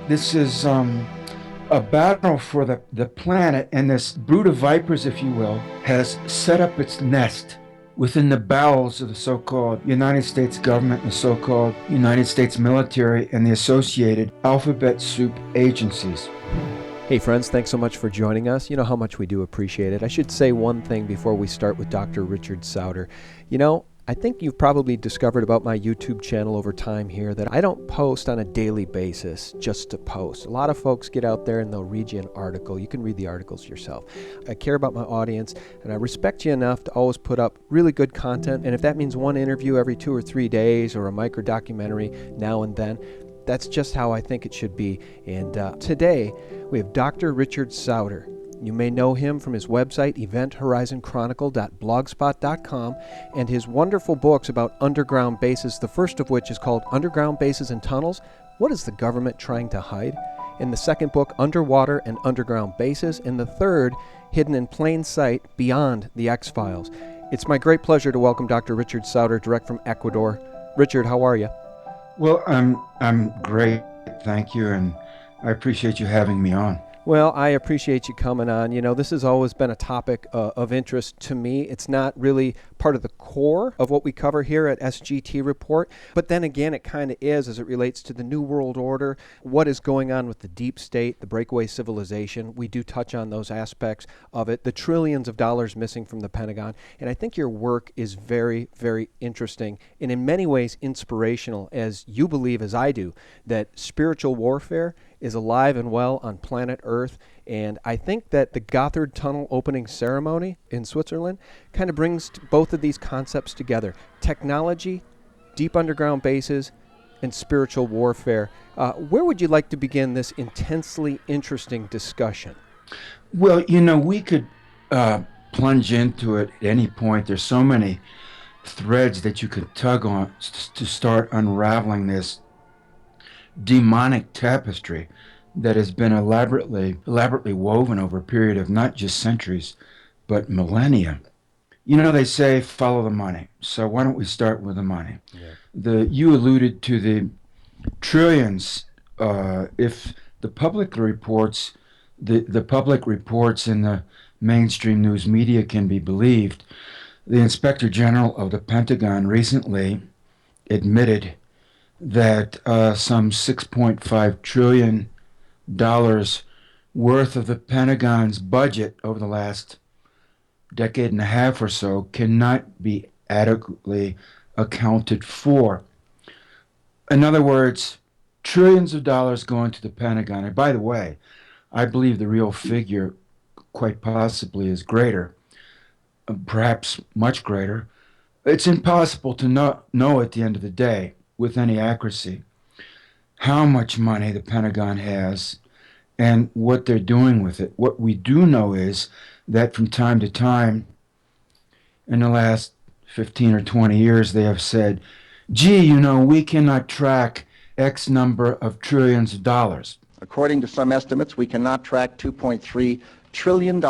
This is a battle for the planet, and this brood of vipers, if you will, has set up its nest within the bowels of the so-called United States government and the so-called United States military and the associated alphabet soup agencies. Hey friends, thanks so much for joining us. You know how much we do appreciate it. I should say one thing before we start with Dr. Richard Sauder. I think you've probably discovered about my YouTube channel over time here that I don't post on a daily basis just to post. A lot of folks get out there and they'll read you an article. You can read the articles yourself. I care about my audience and I respect you enough to always put up really good content. And if that means one interview every 2 or 3 days or a micro documentary now and then, that's just how I think it should be. And today we have Dr. Richard Sauder. You may know him from his website, eventhorizonchronicle.blogspot.com, and his wonderful books about underground bases, the first of which is called Underground Bases and Tunnels, What is the Government Trying to Hide? In the second book, Underwater and Underground Bases, and the third, Hidden in Plain Sight, Beyond the X-Files. It's my great pleasure to welcome Dr. Richard Sauder, direct from Ecuador. Richard, how are you? Well, I'm great, thank you, and I appreciate you having me on. Well, I appreciate you coming on. This has always been a topic of interest to me. It's not really part of the core of what we cover here at SGT Report, but then again, it kind of is as it relates to the New World Order, what is going on with the deep state, the breakaway civilization. We do touch on those aspects of it, the trillions of dollars missing from the Pentagon, and I think your work is very, very interesting and in many ways inspirational, as you believe, as I do, that spiritual warfare is alive and well on planet Earth. And I think that the Gotthard Tunnel opening ceremony in Switzerland kind of brings both of these concepts together. Technology, deep underground bases, and spiritual warfare. Where would you like to begin this intensely interesting discussion? Well, we could plunge into it at any point. There's so many threads that you could tug on to start unraveling this demonic tapestry that has been elaborately woven over a period of not just centuries, but millennia. They say follow the money. So why don't we start with the money? Yeah. You alluded to the trillions. If the public reports, the public reports in the mainstream news media can be believed, the Inspector General of the Pentagon recently admitted that some $6.5 trillion worth of the Pentagon's budget over the last decade and a half or so cannot be adequately accounted for. In other words, trillions of dollars going to the Pentagon. And by the way, I believe the real figure quite possibly is greater, perhaps much greater. It's impossible to know at the end of the day with any accuracy how much money the Pentagon has and what they're doing with it. What we do know is that from time to time in the last 15 or 20 years they have said, gee, we cannot track X number of trillions of dollars. According to some estimates, we cannot track $2.3 trillion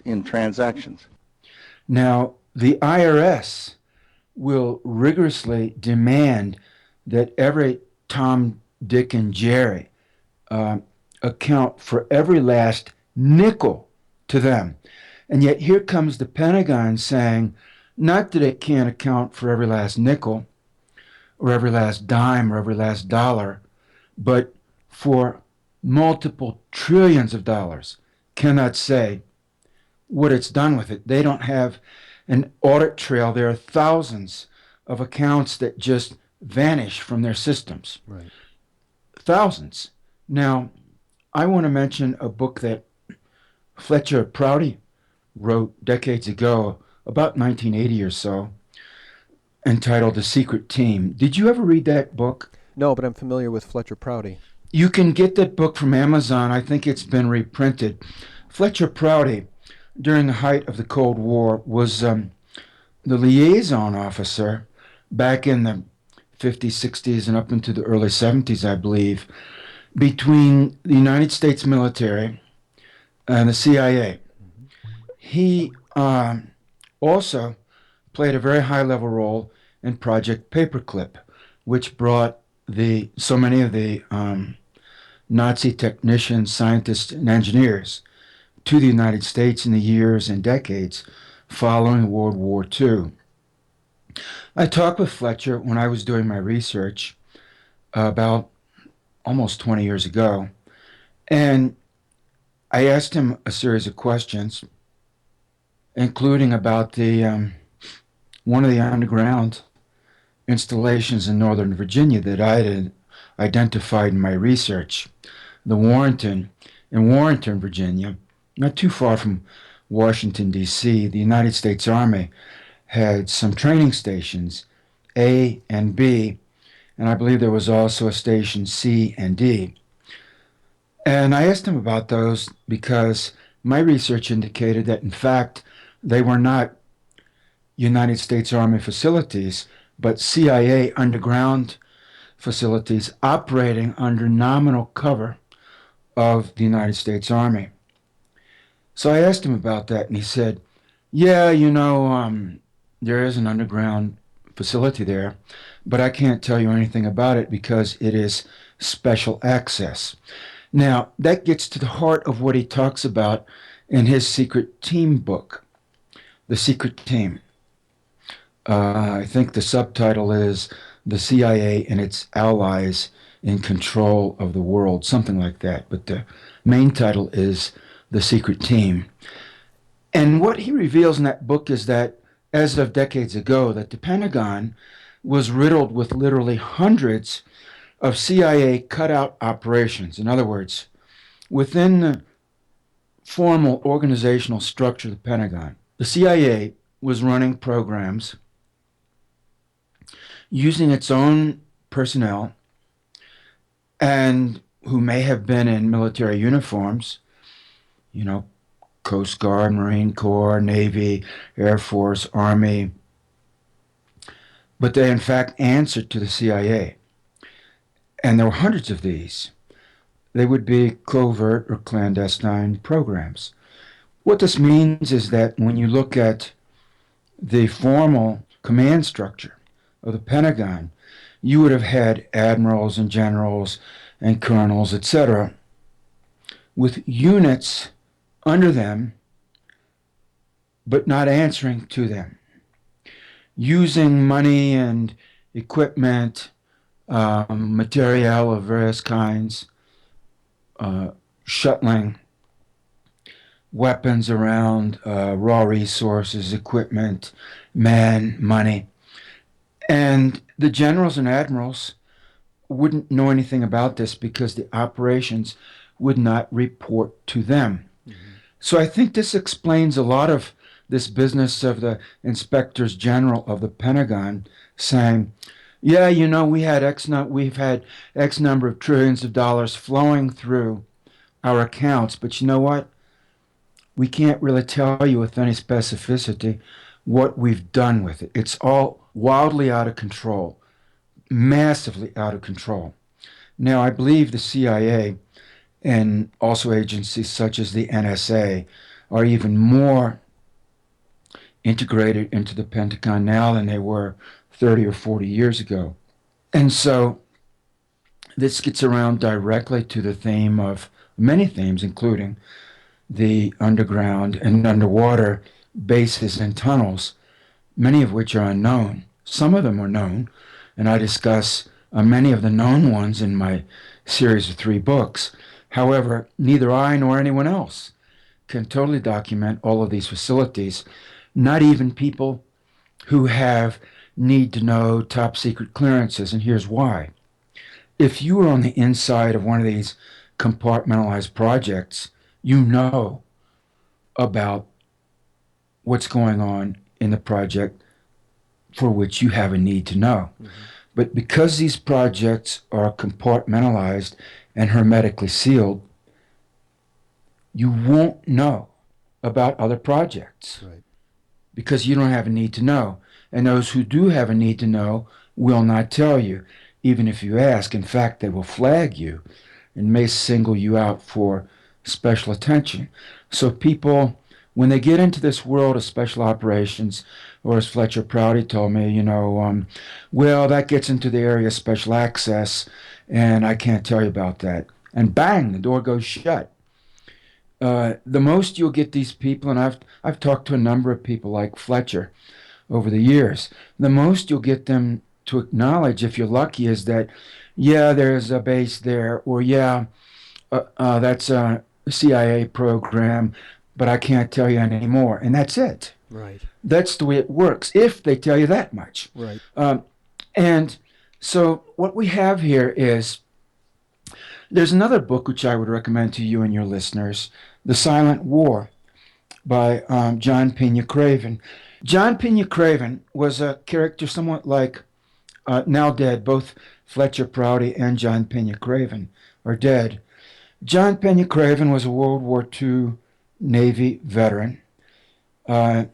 in transactions. Now, the IRS will rigorously demand that every Tom, Dick, and Jerry account for every last nickel to them. And yet here comes the Pentagon saying, not that it can't account for every last nickel, or every last dime, or every last dollar, but for multiple trillions of dollars, cannot say what it's done with it. They don't have an audit trail. There are thousands of accounts that just vanish from their systems. Right. Thousands. Now, I want to mention a book that Fletcher Prouty wrote decades ago, about 1980 or so, entitled The Secret Team. Did you ever read that book? No, but I'm familiar with Fletcher Prouty. You can get that book from Amazon. I think it's been reprinted. Fletcher Prouty, during the height of the Cold War, was the liaison officer back in the 50s, 60s, and up into the early 70s, I believe, between the United States military and the CIA. He also played a very high-level role in Project Paperclip, which brought so many of the Nazi technicians, scientists, and engineers to the United States in the years and decades following World War II. I talked with Fletcher when I was doing my research about almost 20 years ago, and I asked him a series of questions, including about the one of the underground installations in Northern Virginia that I had identified in my research, the Warrenton. In Warrenton, Virginia, not too far from Washington, D.C., the United States Army had some training stations, A and B, and I believe there was also a station C and D. And I asked him about those because my research indicated that, in fact, they were not United States Army facilities, but CIA underground facilities operating under nominal cover of the United States Army. So I asked him about that, and he said, yeah, there is an underground facility there, but I can't tell you anything about it because it is special access. Now, that gets to the heart of what he talks about in his Secret Team book, The Secret Team. I think the subtitle is The CIA and Its Allies in Control of the World, something like that. But the main title is The Secret Team. And what he reveals in that book is that, as of decades ago, that the Pentagon was riddled with literally hundreds of CIA cutout operations. In other words, within the formal organizational structure of the Pentagon, the CIA was running programs using its own personnel and who may have been in military uniforms, Coast Guard, Marine Corps, Navy, Air Force, Army, but they in fact answered to the CIA. And there were hundreds of these. They would be covert or clandestine programs. What this means is that when you look at the formal command structure of the Pentagon, you would have had admirals and generals and colonels, etc., with units under them, but not answering to them, using money and equipment, material of various kinds, shuttling weapons around, raw resources, equipment, men, money. And the generals and admirals wouldn't know anything about this because the operations would not report to them. Mm-hmm. So I think this explains a lot of this business of the inspectors general of the Pentagon saying, yeah, we've had X number of trillions of dollars flowing through our accounts, but you know what? We can't really tell you with any specificity what we've done with it. It's all wildly out of control, massively out of control. Now, I believe the CIA and also agencies such as the NSA are even more integrated into the Pentagon now than they were 30 or 40 years ago. And so this gets around directly to the theme of many themes, including the underground and underwater bases and tunnels, many of which are unknown. Some of them are known, and I discuss many of the known ones in my series of 3 books. However, neither I nor anyone else can totally document all of these facilities, not even people who have need-to-know top-secret clearances, and here's why. If you are on the inside of one of these compartmentalized projects, you know about what's going on in the project for which you have a need to know. Mm-hmm. But because these projects are compartmentalized and hermetically sealed, you won't know about other projects. Right. Because you don't have a need to know. And those who do have a need to know will not tell you, even if you ask. In fact, they will flag you and may single you out for special attention. So people, when they get into this world of special operations, or as Fletcher Prouty told me, well, that gets into the area of special access, and I can't tell you about that. and bang, the door goes shut. The most you'll get these people, and I've talked to a number of people like Fletcher over the years. The most you'll get them to acknowledge, if you're lucky, is that, yeah, there's a base there, or yeah, that's a CIA program, but I can't tell you anymore, and that's it. Right. That's the way it works, if they tell you that much. Right. And so what we have here is there's another book which I would recommend to you and your listeners, The Silent War by John Pina Craven. John Pina Craven was a character somewhat like, now dead, both Fletcher Prouty and John Pina Craven are dead. John Pena Craven was a World War II Navy veteran.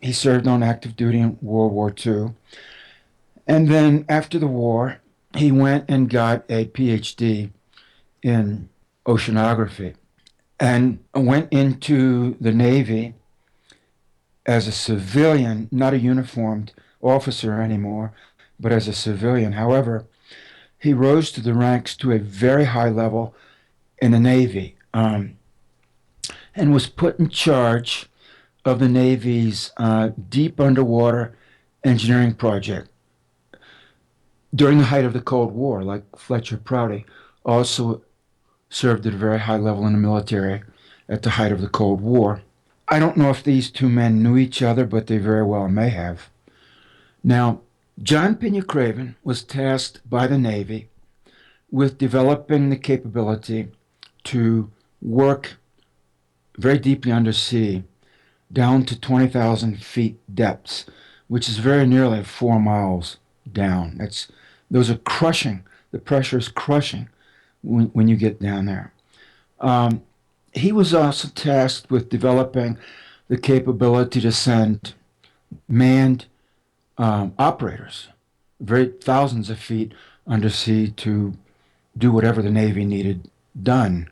He served on active duty in World War II. And then after the war, he went and got a PhD in oceanography and went into the Navy as a civilian, not a uniformed officer anymore, but as a civilian. However, he rose to the ranks to a very high level in the Navy, and was put in charge of the Navy's deep underwater engineering project during the height of the Cold War, like Fletcher Prouty also served at a very high level in the military at the height of the Cold War. I don't know if these two men knew each other, but they very well may have. Now, John Pena Craven was tasked by the Navy with developing the capability to work very deeply undersea, down to 20,000 feet depths, which is very nearly 4 miles down. Those are crushing. The pressure is crushing when you get down there. He was also tasked with developing the capability to send manned operators, thousands of feet undersea, to do whatever the Navy needed doing.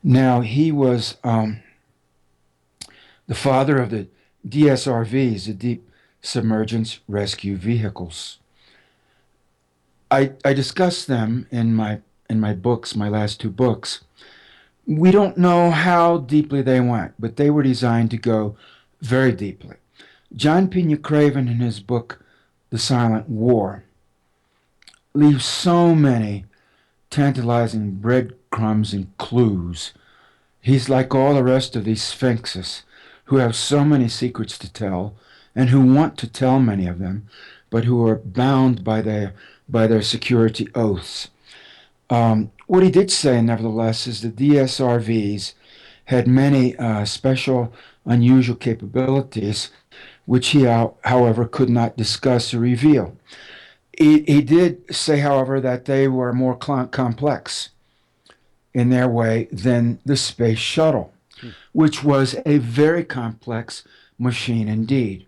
Now, he was the father of the DSRVs, the Deep Submergence Rescue Vehicles. I discussed them in my books, my last two books. We don't know how deeply they went, but they were designed to go very deeply. John Pena Craven, in his book, The Silent War, leaves so many tantalizing breadcrumbs and clues. He's like all the rest of these sphinxes who have so many secrets to tell and who want to tell many of them, but who are bound by their security oaths. What he did say, nevertheless, is that DSRVs had many special, unusual capabilities, which he, however, could not discuss or reveal. He did say, however, that they were more complex in their way than the space shuttle, which was a very complex machine indeed.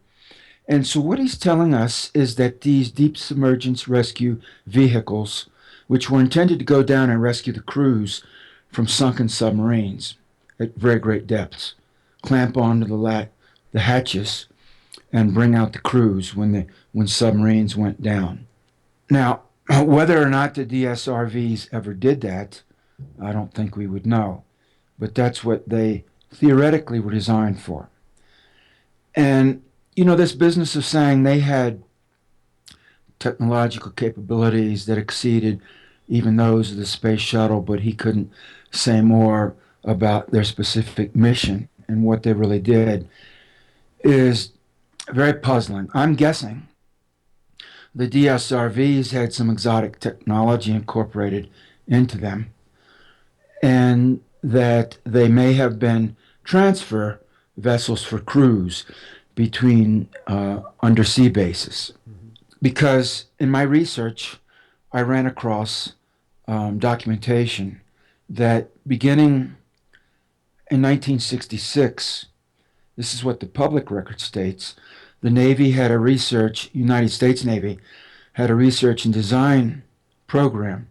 And so what he's telling us is that these deep submergence rescue vehicles, which were intended to go down and rescue the crews from sunken submarines at very great depths, clamp onto the hatches and bring out the crews when submarines went down. Now, whether or not the DSRVs ever did that, I don't think we would know. But that's what they theoretically were designed for. And, this business of saying they had technological capabilities that exceeded even those of the space shuttle, but he couldn't say more about their specific mission and what they really did, is very puzzling. I'm guessing the DSRVs had some exotic technology incorporated into them, and that they may have been transfer vessels for crews between undersea bases. Mm-hmm. Because in my research, I ran across documentation that beginning in 1966, this is what the public record states, the Navy had a United States Navy had a research and design program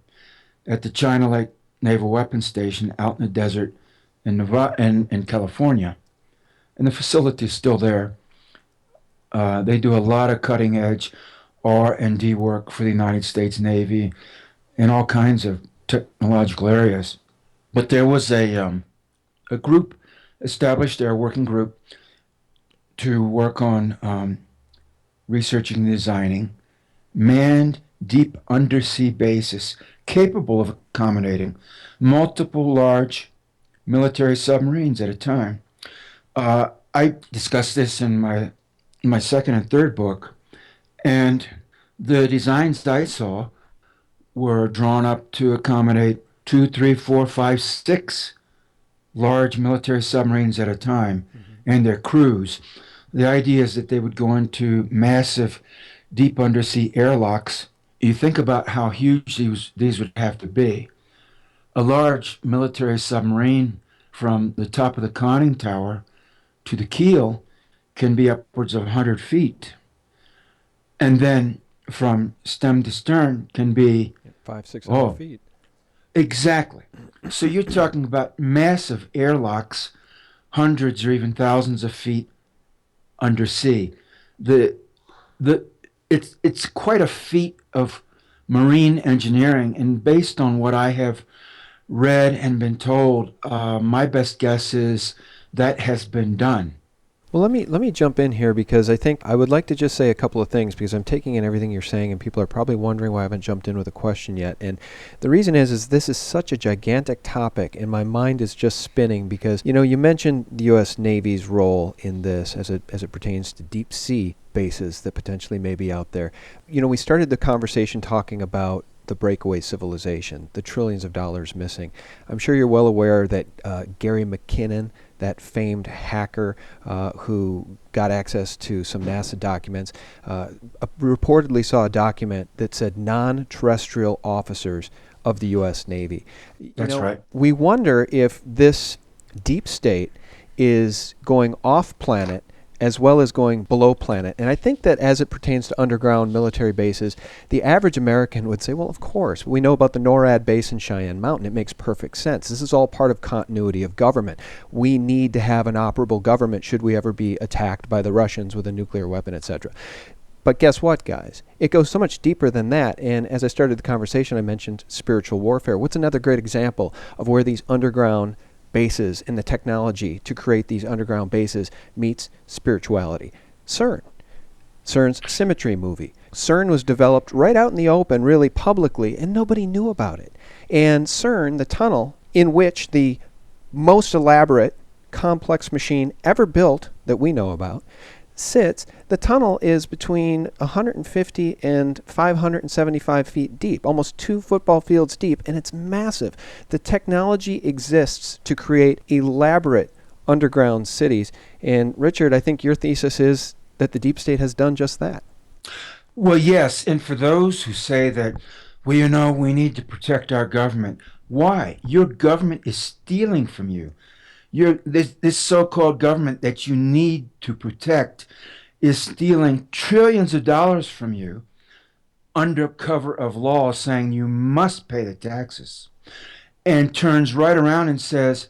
at the China Lake Naval Weapons Station out in the desert in California. And the facility is still there. They do a lot of cutting-edge R&D work for the United States Navy in all kinds of technological areas. But there was a group established, a working group, to work on researching and designing manned deep undersea bases capable of accommodating multiple large military submarines at a time. I discussed this in my second and third book, and the designs I saw were drawn up to accommodate two, three, four, five, six large military submarines at a time and their crews. The idea is that they would go into massive deep undersea airlocks. You think about how huge these would have to be. A large military submarine from the top of the conning tower to the keel can be upwards of 100 feet. And then from stem to stern can be 500-600 feet. Exactly. So you're talking about massive airlocks, hundreds or even thousands of feet undersea. It's quite a feat of marine engineering, and based on what I have read and been told, my best guess is that has been done. Well, let me jump in here, because I think I would like to just say a couple of things, because I'm taking in everything you're saying, and people are probably wondering why I haven't jumped in with a question yet. And the reason is this is such a gigantic topic, and my mind is just spinning, because you mentioned the U.S. Navy's role in this as it pertains to deep sea bases that potentially may be out there. We started the conversation talking about the breakaway civilization, the trillions of dollars missing. I'm sure you're well aware that Gary McKinnon, that famed hacker who got access to some NASA documents, reportedly saw a document that said non-terrestrial officers of the U.S. Navy. That's right. We wonder if this deep state is going off planet as well as going below planet. And I think that as it pertains to underground military bases, the average American would say, well, of course, we know about the NORAD base in Cheyenne Mountain. It makes perfect sense. This is all part of continuity of government. We need to have an operable government should we ever be attacked by the Russians with a nuclear weapon, etc. But guess what, guys? It goes so much deeper than that. And as I started the conversation, I mentioned spiritual warfare. What's another great example of where these underground bases and the technology to create these underground bases meets spirituality? CERN's Symmetry movie. CERN was developed right out in the open, really publicly, and nobody knew about it. And CERN, the tunnel in which the most elaborate, complex machine ever built that we know about sits, the tunnel is between 150 and 575 feet deep, almost 2 football fields deep, and it's massive. The technology exists to create elaborate underground cities. And Richard, I think your thesis is that the deep state has done just that. Well, yes, and for those who say that, well, we need to protect our government. Why? Your government is stealing from you. This so-called government that you need to protect is stealing trillions of dollars from you under cover of law, saying you must pay the taxes, and turns right around and says,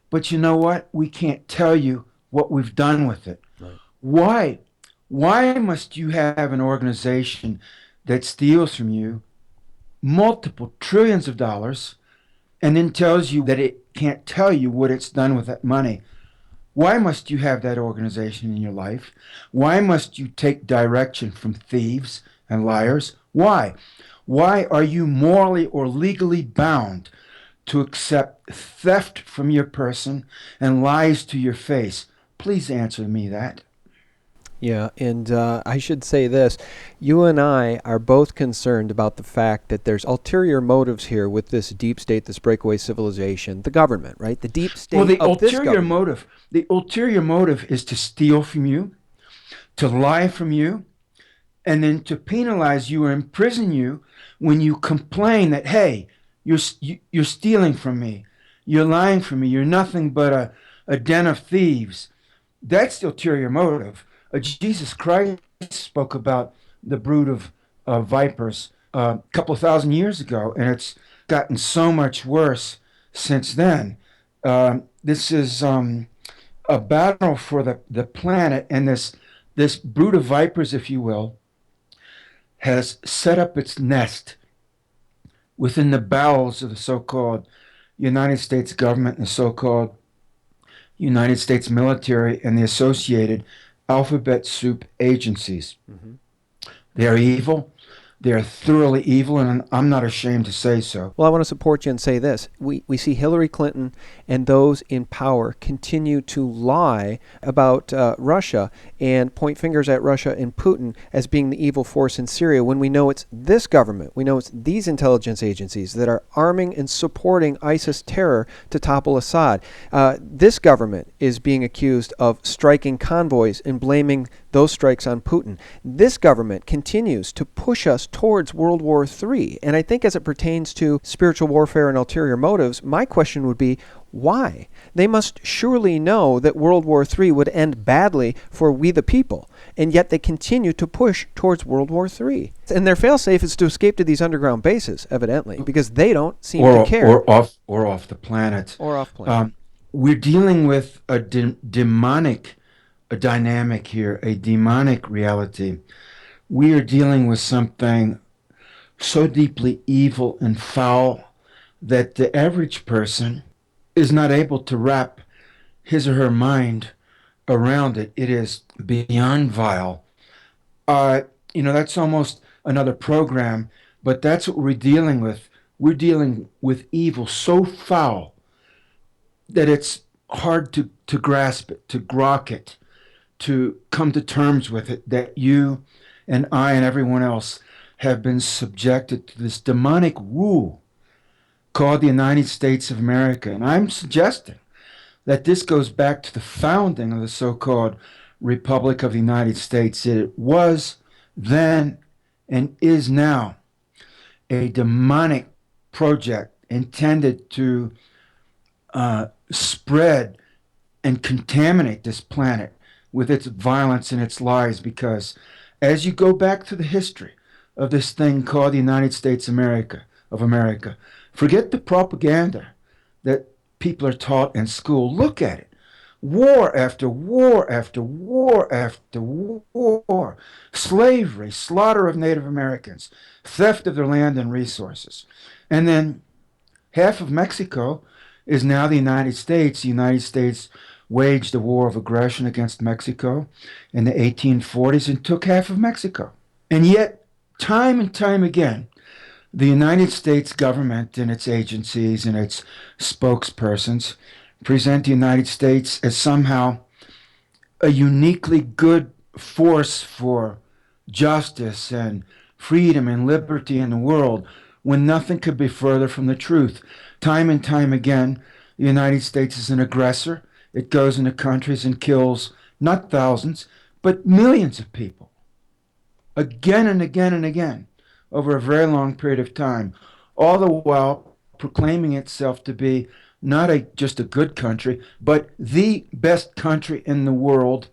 but you know what? We can't tell you what we've done with it. Right. Why? Why must you have an organization that steals from you multiple trillions of dollars and then tells you that it can't tell you what it's done with that money? Why must you have that organization in your life? Why must you take direction from thieves and liars? Why? Why are you morally or legally bound to accept theft from your person and lies to your face? Please answer me that. Yeah, and I should say this. You and I are both concerned about the fact that there's ulterior motives here with this deep state, this breakaway civilization, the government, right? The deep state well, the of this ulterior government. The ulterior motive is to steal from you, to lie from you, and then to penalize you or imprison you when you complain that, hey, you're stealing from me, you're lying from me, you're nothing but a den of thieves. That's the ulterior motive. Jesus Christ spoke about the brood of vipers a couple of thousand years ago, and it's gotten so much worse since then. This is a battle for the planet, and this brood of vipers, if you will, has set up its nest within the bowels of the so-called United States government and the so-called United States military and the associated alphabet soup agencies. Mhm. They are evil. They are thoroughly evil, and I'm not ashamed to say so. Well, I want to support you and say this. We see Hillary Clinton and those in power continue to lie about Russia and point fingers at Russia and Putin as being the evil force in Syria when we know it's this government, we know it's these intelligence agencies that are arming and supporting ISIS terror to topple Assad. This government is being accused of striking convoys and blaming those strikes on Putin. This government continues to push us towards World War III. And I think as it pertains to spiritual warfare and ulterior motives, my question would be, why? They must surely know that World War III would end badly for we the people, and yet they continue to push towards World War III. And their failsafe is to escape to these underground bases, evidently, because they don't seem to care. Or off the planet. Or off planet. We're dealing with a demonic dynamic here, a demonic reality. We are dealing with something so deeply evil and foul that the average person is not able to wrap his or her mind around it. It is beyond vile. That's almost another program, but that's what we're dealing with. We're dealing with evil so foul that it's hard to grasp it, to grok it, to come to terms with it, that you and I and everyone else have been subjected to this demonic rule called the United States of America. And I'm suggesting that this goes back to the founding of the so-called Republic of the United States. It was then and is now a demonic project intended to spread and contaminate this planet with its violence and its lies, because as you go back to the history of this thing called the United States of America, forget the propaganda that people are taught in school. Look at it. War after war after war after war. Slavery, slaughter of Native Americans, theft of their land and resources. And then half of Mexico is now the United States. The United States waged a war of aggression against Mexico in the 1840s and took half of Mexico. And yet, time and time again, the United States government and its agencies and its spokespersons present the United States as somehow a uniquely good force for justice and freedom and liberty in the world, when nothing could be further from the truth. Time and time again, the United States is an aggressor. It goes into countries and kills not thousands, but millions of people, again and again and again, over a very long period of time, all the while proclaiming itself to be not just a good country, but the best country in the world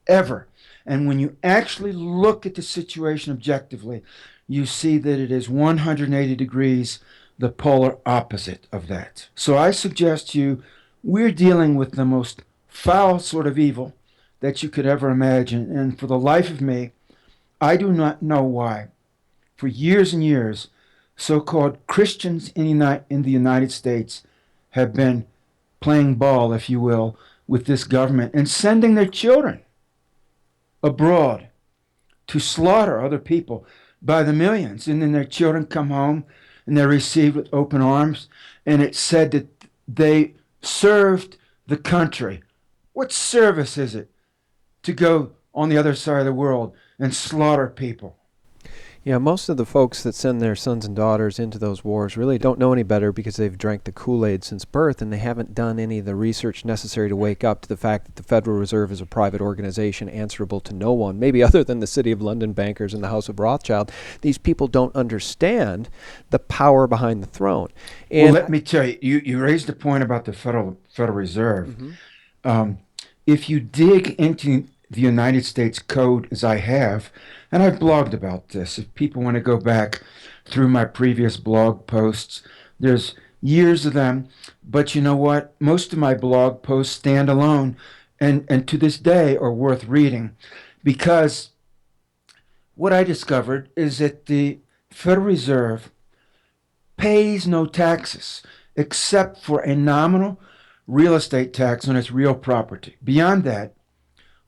ever. And when you actually look at the situation objectively, you see that it is 180 degrees the polar opposite of that. So I suggest to you, we're dealing with the most foul sort of evil that you could ever imagine. And for the life of me, I do not know why, for years and years, so-called Christians in the United States have been playing ball, if you will, with this government and sending their children abroad to slaughter other people by the millions. And then their children come home and they're received with open arms. And it's said that they served the country. What service is it to go on the other side of the world and slaughter people? Yeah, most of the folks that send their sons and daughters into those wars really don't know any better because they've drank the Kool-Aid since birth, and they haven't done any of the research necessary to wake up to the fact that the Federal Reserve is a private organization answerable to no one, maybe other than the City of London bankers and the House of Rothschild. These people don't understand the power behind the throne. And well, let me tell you, you raised a point about the Federal Reserve. Mhm. If you dig into the United States Code, as I have, and I've blogged about this. If people want to go back through my previous blog posts, there's years of them. But you know what? Most of my blog posts stand alone and to this day are worth reading, because what I discovered is that the Federal Reserve pays no taxes except for a nominal real estate tax on its real property. Beyond that,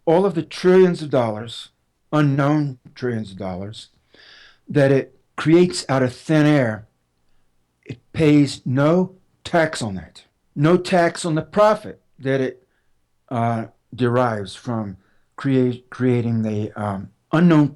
all of the trillions of dollars, unknown trillions of dollars, that it creates out of thin air, it pays no tax on that. No tax on the profit that it derives from creating the unknown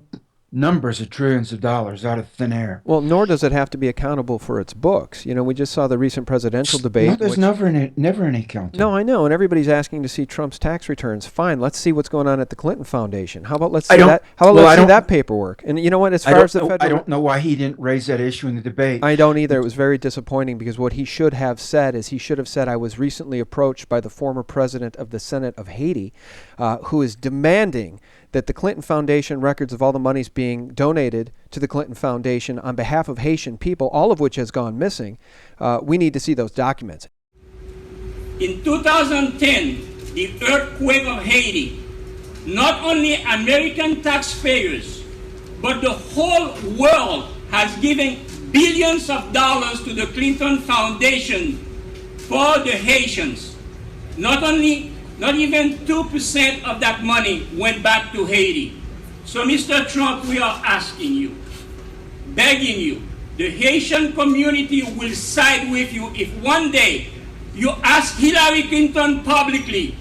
numbers of trillions of dollars out of thin air. Well, nor does it have to be accountable for its books. You know, we just saw the recent presidential debate. No, there's never any accounting. No, I know, and everybody's asking to see Trump's tax returns. Fine, let's see what's going on at the Clinton Foundation. How about let's see that? How about let's see that paperwork? And you know what? As far as the federal, I don't know why he didn't raise that issue in the debate. I don't either. It was very disappointing because what he should have said is he should have said, "I was recently approached by the former president of the Senate of Haiti, who is demanding that the Clinton Foundation records of all the monies being donated to the Clinton Foundation on behalf of Haitian people, all of which has gone missing. We need to see those documents." In 2010, the earthquake of Haiti, not only American taxpayers, but the whole world has given billions of dollars to the Clinton Foundation for the Haitians. Not even 2% of that money went back to Haiti. So, Mr. Trump, we are asking you, begging you, the Haitian community will side with you if one day you ask Hillary Clinton publicly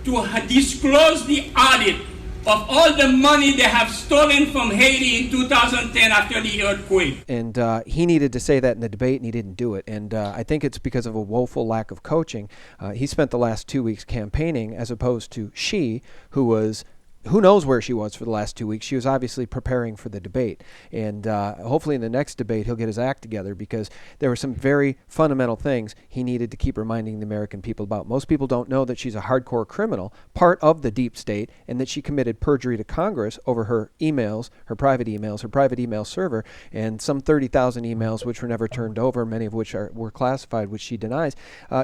to disclose the audit of all the money they have stolen from Haiti in 2010 after the earthquake. And he needed to say that in the debate, and he didn't do it. And I think it's because of a woeful lack of coaching. He spent the last 2 weeks campaigning, as opposed to she, who was who knows where she was for the last 2 weeks. She was obviously preparing for the debate. And hopefully in the next debate he'll get his act together, because there were some very fundamental things he needed to keep reminding the American people about. Most people don't know that she's a hardcore criminal, part of the deep state, and that she committed perjury to Congress over her emails, her private email server, and some 30,000 emails which were never turned over, many of which were classified, which she denies.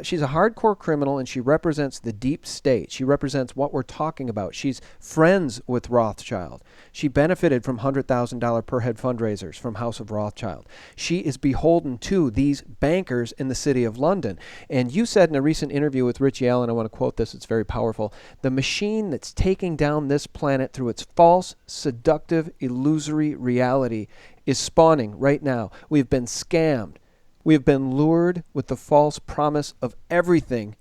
She's a hardcore criminal, and she represents the deep state. She represents what we're talking about. She's friends with Rothschild. She benefited from $100,000 per head fundraisers from House of Rothschild. She is beholden to these bankers in the city of London. And you said in a recent interview with Richie Allen, I want to quote this, it's very powerful, the machine that's taking down this planet through its false, seductive, illusory reality is spawning right now. We've been scammed. We have been lured with the false promise of everything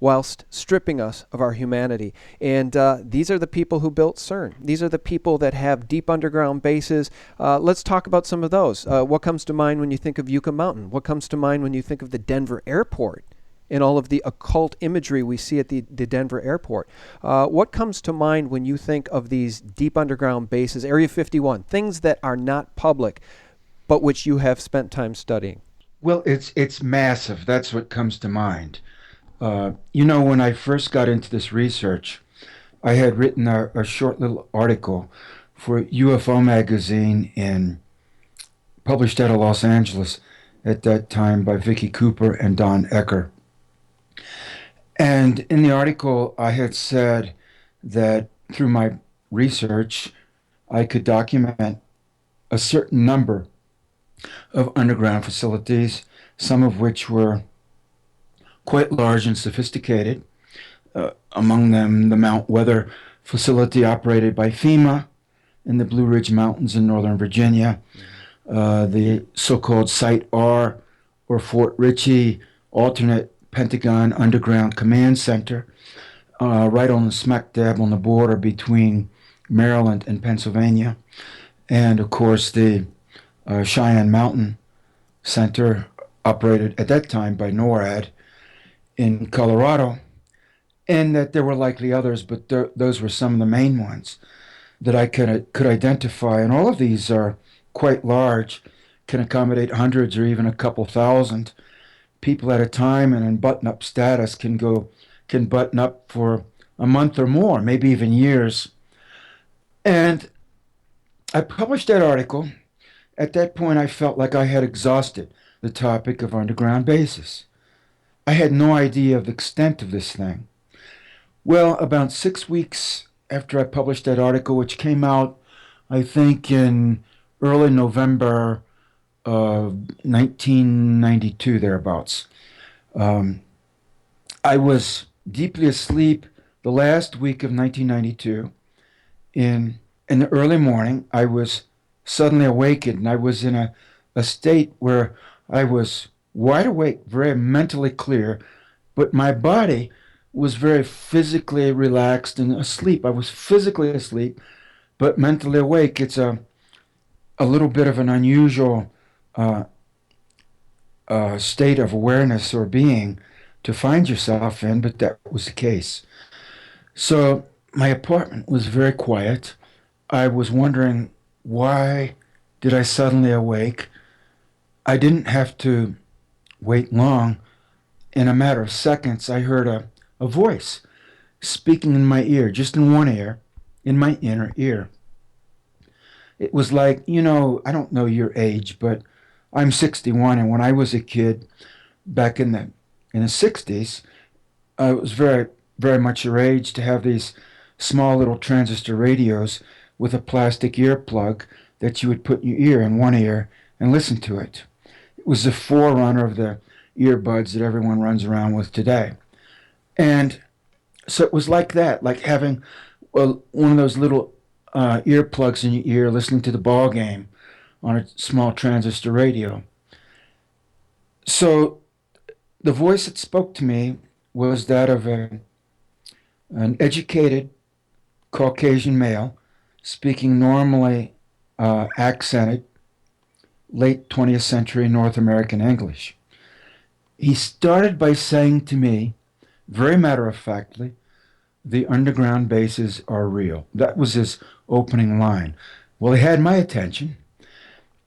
whilst stripping us of our humanity. And these are the people who built CERN. These are the people that have deep underground bases. Let's talk about some of those. What comes to mind when you think of Yucca Mountain? What comes to mind when you think of the Denver airport and all of the occult imagery we see at the Denver airport? What comes to mind when you think of these deep underground bases, Area 51, things that are not public, but which you have spent time studying? Well, it's massive. That's what comes to mind. When I first got into this research, I had written a short little article for UFO magazine published out of Los Angeles at that time by Vicky Cooper and Don Ecker. And in the article, I had said that through my research, I could document a certain number of underground facilities, some of which were quite large and sophisticated. Among them, the Mount Weather facility operated by FEMA in the Blue Ridge Mountains in Northern Virginia, the so-called Site R, or Fort Ritchie alternate Pentagon underground command center, right on the smack dab on the border between Maryland and Pennsylvania, and of course the Cheyenne Mountain Center, operated at that time by NORAD in Colorado, and that there were likely others, but those were some of the main ones that I could identify. And all of these are quite large, can accommodate hundreds or even a couple thousand people at a time, and in button-up status can button up for a month or more, maybe even years. And I published that article. At that point, I felt like I had exhausted the topic of underground bases. I had no idea of the extent of this thing. Well, about 6 weeks after I published that article, which came out, I think, in early November 1992, thereabouts. I was deeply asleep the last week of 1992. In the early morning, I was suddenly awakened, and I was in a state where I was wide awake, very mentally clear, but my body was very physically relaxed and asleep. I was physically asleep, but mentally awake. It's a little bit of an unusual uh, state of awareness or being to find yourself in, but that was the case. So my apartment was very quiet. I was wondering, why did I suddenly awake? I didn't have to wait long. In a matter of seconds, I heard a voice speaking in my ear, just in one ear, in my inner ear. It was like, I don't know your age, but I'm 61, and when I was a kid back in the 60s, it was very, very much your age to have these small little transistor radios with a plastic earplug that you would put in your ear, in one ear, and listen to it. It was the forerunner of the earbuds that everyone runs around with today. And so it was like that, like having one of those little earplugs in your ear, listening to the ball game on a small transistor radio. So the voice that spoke to me was that of an educated Caucasian male speaking normally accented late 20th century North American English. He started by saying to me, very matter-of-factly, the underground bases are real. That was his opening line. Well, he had my attention.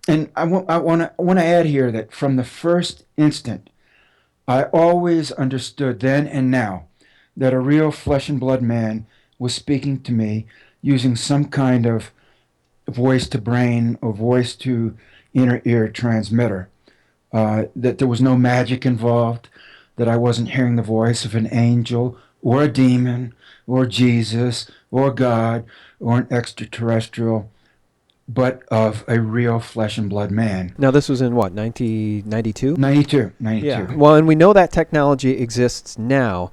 And I want to add here that from the first instant, I always understood then and now that a real flesh and blood man was speaking to me using some kind of voice to brain or voice to inner ear transmitter. That there was no magic involved, that I wasn't hearing the voice of an angel or a demon or Jesus or God or an extraterrestrial, but of a real flesh and blood man. Now, this was in what, 1992? 92. Yeah. Well, and we know that technology exists now.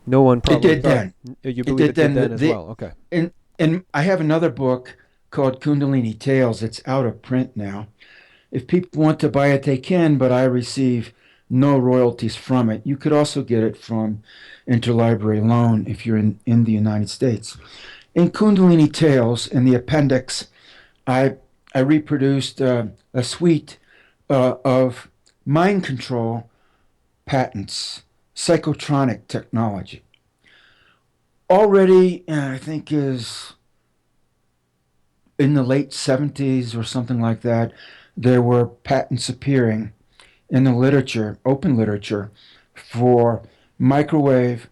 No one probably It did then. You believe it did then as well? Okay. And I have another book called Kundalini Tales. It's out of print now. If people want to buy it, they can, but I receive no royalties from it. You could also get it from interlibrary loan if you're in the United States. In Kundalini Tales, in the appendix, I reproduced a suite of mind control patents, psychotronic technology. Already, I think is in the late 70s or something like that, there were patents appearing in the literature, open literature, for microwave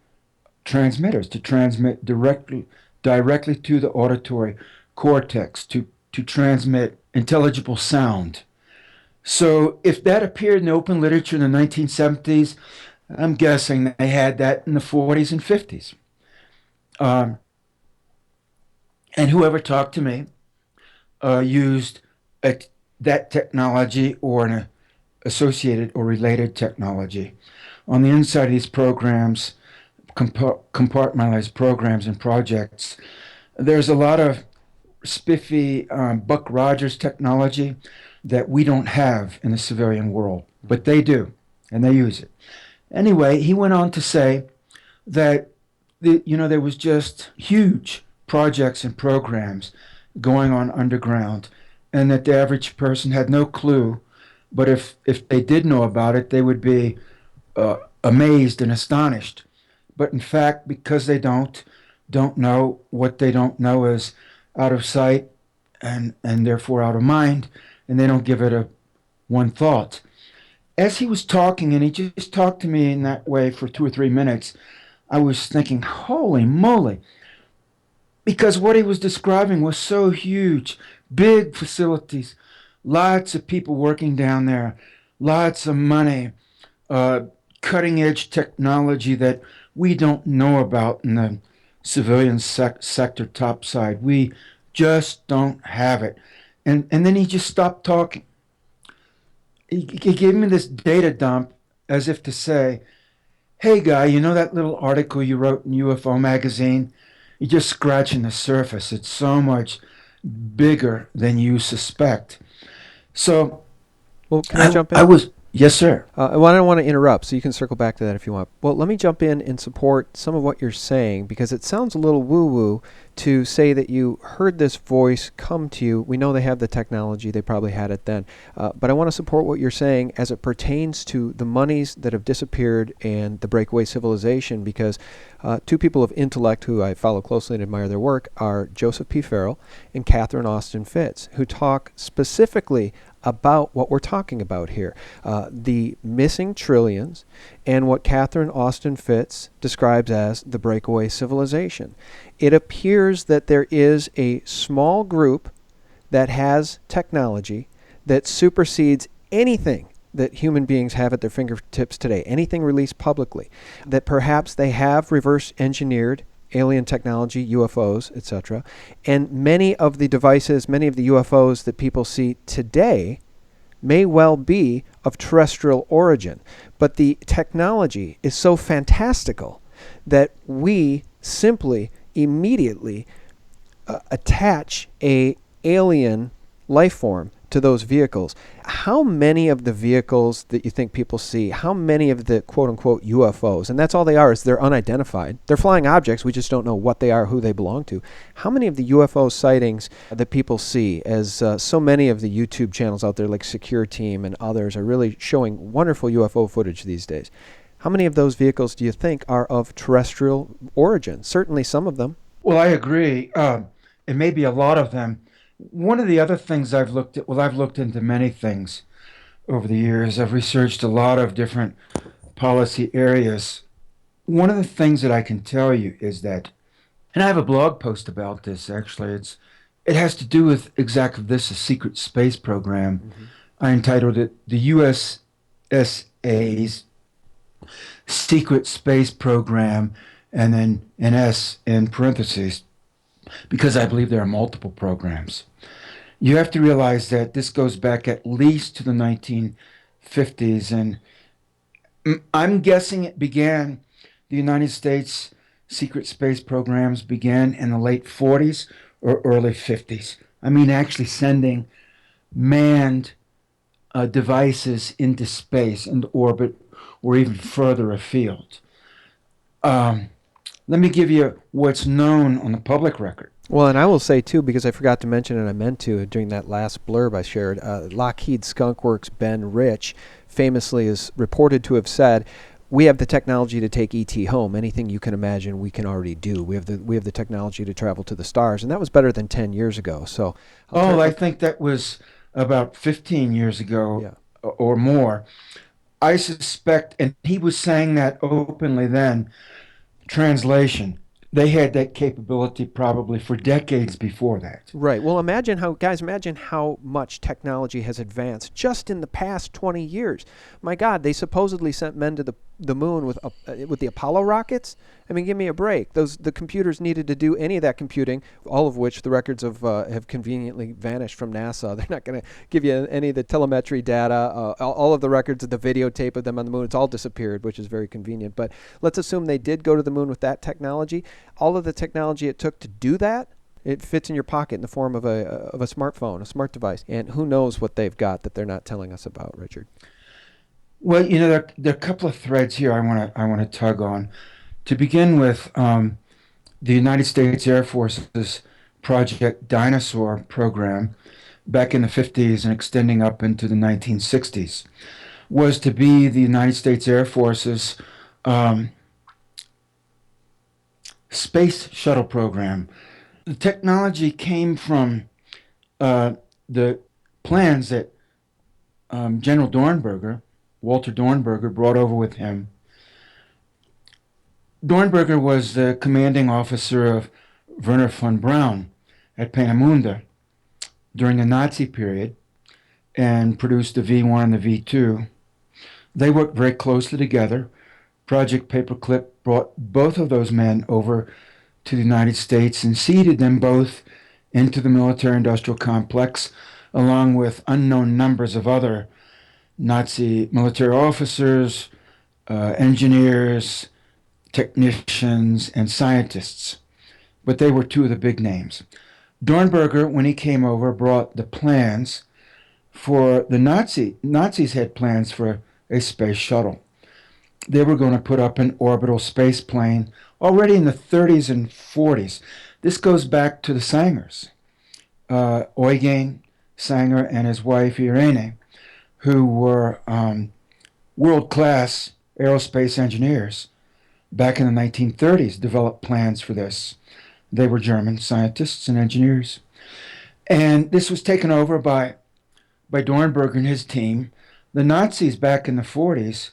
transmitters to transmit directly to the auditory cortex, to transmit intelligible sound. So if that appeared in the open literature in the 1970s, I'm guessing they had that in the 40s and 50s. And whoever talked to me used that technology or an associated or related technology. On the inside of these programs, compartmentalized programs and projects, there's a lot of spiffy Buck Rogers technology that we don't have in the civilian world, but they do, and they use it. Anyway, he went on to say that there was just huge projects and programs going on underground, and that the average person had no clue, but if they did know about it, they would be amazed and astonished. But in fact, because they don't know, what they don't know is out of sight and therefore out of mind, and they don't give it one thought. As he was talking, and he just talked to me in that way for 2 or 3 minutes, I was thinking, holy moly, because what he was describing was so huge, big facilities, lots of people working down there, lots of money, cutting edge technology that we don't know about in the civilian sector topside. We just don't have it. And then he just stopped talking. he gave me this data dump as if to say, hey, guy, you know that little article you wrote in UFO magazine? You're just scratching the surface. It's so much bigger than you suspect. So Well, can I jump in? I was, yes, sir. Well, I don't want to interrupt, so you can circle back to that if you want. Well, let me jump in and support some of what you're saying, because it sounds a little woo-woo to say that you heard this voice come to you. We know they have the technology. They probably had it then. But I want to support what you're saying as it pertains to the monies that have disappeared and the breakaway civilization, because two people of intellect who I follow closely and admire their work are Joseph P. Farrell and Catherine Austin Fitts, who talk specifically about what we're talking about here, the missing trillions and what Catherine Austin Fitts describes as the breakaway civilization. It appears that there is a small group that has technology that supersedes anything that human beings have at their fingertips today, anything released publicly, that perhaps they have reverse engineered alien technology, UFOs, etc. And many of the devices, many of the UFOs that people see today may well be of terrestrial origin. But the technology is so fantastical that we simply immediately attach a alien life form to those vehicles. How many of the vehicles that you think people see, how many of the quote-unquote UFOs, and that's all they are, is they're unidentified. They're flying objects, we just don't know what they are, who they belong to. How many of the UFO sightings that people see, as so many of the YouTube channels out there like Secure Team and others are really showing wonderful UFO footage these days. How many of those vehicles do you think are of terrestrial origin? Certainly some of them. Well, I agree. It may be a lot of them. One of the other things I've looked at, well, I've looked into many things over the years. I've researched a lot of different policy areas. One of the things that I can tell you is that, and I have a blog post about this actually, it has to do with exactly this, a secret space program. Mm-hmm. I entitled it The USSA's Secret Space Program, and then an S in parentheses, because I believe there are multiple programs. You have to realize that this goes back at least to the 1950s, and I'm guessing it began, the United States secret space programs began in the late 40s or early 50s. I mean, actually sending manned devices into space, into orbit, or even further afield. Let me give you what's known on the public record. Well, and I will say, too, because I forgot to mention it, I meant to during that last blurb I shared, Lockheed Skunk Works' Ben Rich famously is reported to have said, we have the technology to take ET home. Anything you can imagine, we can already do. We have the technology to travel to the stars. And that was better than 10 years ago. So, I think that was about 15 years ago or more. I suspect, and he was saying that openly then, translation, they had that capability probably for decades before that. Right. Well, imagine how much technology has advanced just in the past 20 years. My God, they supposedly sent men to the moon with the Apollo rockets. I mean, give me a break. The computers needed to do any of that computing, all of which the records have conveniently vanished from NASA. They're not going to give you any of the telemetry data, all of the records of the videotape of them on the moon. It's all disappeared, which is very convenient. But let's assume they did go to the moon with that technology. All of the technology it took to do that, it fits in your pocket in the form of a smartphone, a smart device. And who knows what they've got that they're not telling us about, Richard. Well, there are a couple of threads here I want to tug on. To begin with, the United States Air Force's Project Dinosaur program back in the 50s and extending up into the 1960s was to be the United States Air Force's space shuttle program. The technology came from the plans that General Dornberger, Walter Dornberger, brought over with him. Dornberger was the commanding officer of Werner von Braun at Peenemünde during the Nazi period and produced the V1 and the V2. They worked very closely together. Project Paperclip brought both of those men over to the United States and seeded them both into the military-industrial complex, along with unknown numbers of other Nazi military officers, engineers, technicians, and scientists. But they were two of the big names. Dornberger, when he came over, brought the plans for the Nazis had plans for a space shuttle. They were going to put up an orbital space plane already in the 30s and 40s. This goes back to the Sangers, Eugen Sanger and his wife Irene, who were world-class aerospace engineers back in the 1930s, developed plans for this. They were German scientists and engineers. And this was taken over by Dornberger and his team. The Nazis back in the 40s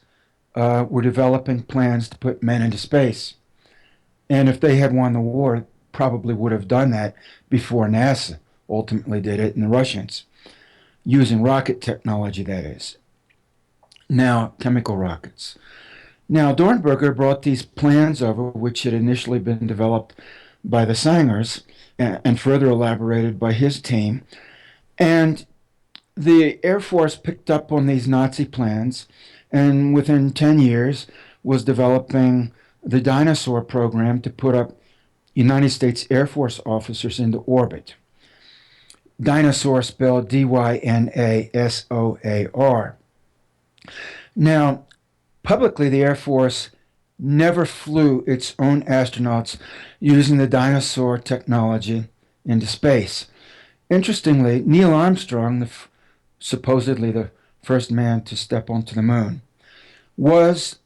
were developing plans to put men into space. And if they had won the war, probably would have done that before NASA ultimately did it, and the Russians, using rocket technology, that is. Now, chemical rockets. Now, Dornberger brought these plans over, which had initially been developed by the Sangers and further elaborated by his team. And the Air Force picked up on these Nazi plans and within 10 years was developing the Dinosaur program to put up United States Air Force officers into orbit. Dinosaur spelled D-Y-N-A-S-O-A-R. Now, publicly, the Air Force never flew its own astronauts using the Dinosaur technology into space. Interestingly, Neil Armstrong, supposedly the first man to step onto the moon, was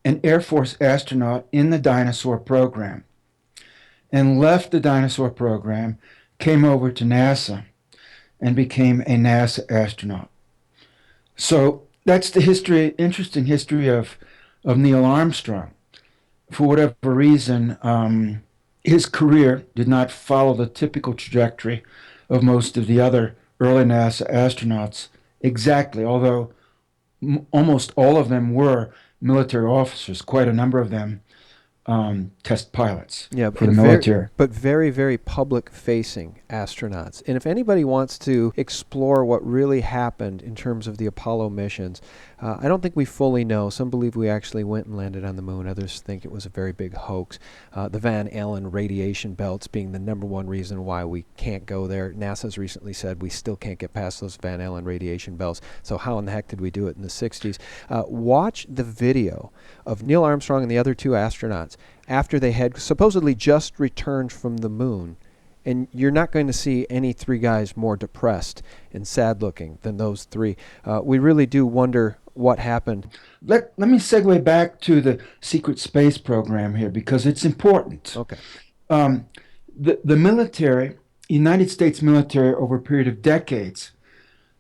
an Air Force astronaut in the Dinosaur program and left the Dinosaur program, came over to NASA, and became a NASA astronaut. So that's the history, interesting history of Neil Armstrong. For whatever reason, his career did not follow the typical trajectory of most of the other early NASA astronauts exactly, although almost all of them were military officers, quite a number of them test pilots for the military. But very, very public-facing astronauts. And if anybody wants to explore what really happened in terms of the Apollo missions, I don't think we fully know. Some believe we actually went and landed on the moon. Others think it was a very big hoax. The Van Allen radiation belts being the number one reason why we can't go there. NASA's recently said we still can't get past those Van Allen radiation belts. So how in the heck did we do it in the 60s? Watch the video of Neil Armstrong and the other two astronauts after they had supposedly just returned from the moon. And you're not going to see any three guys more depressed and sad looking than those three. We really do wonder what happened. Let me segue back to the secret space program here because it's important. Okay. The military, United States military, over a period of decades,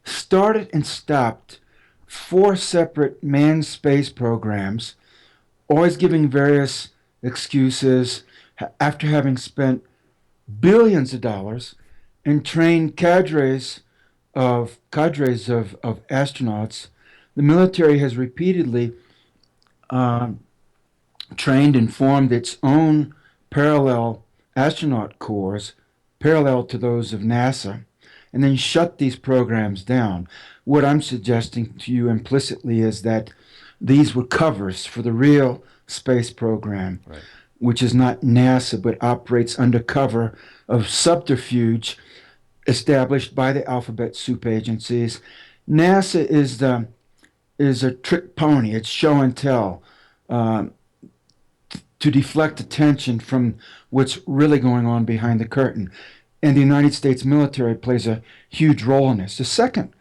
started and stopped 4 separate manned space programs, always giving various excuses after having spent billions of dollars and trained cadres of astronauts. The military has repeatedly trained and formed its own parallel astronaut corps, parallel to those of NASA, and then shut these programs down. What I'm suggesting to you implicitly is that these were covers for the real space program, right, which is not NASA but operates under cover of subterfuge established by the alphabet soup agencies. NASA is a trick pony. It's show and tell to deflect attention from what's really going on behind the curtain. And the United States military plays a huge role in this. The second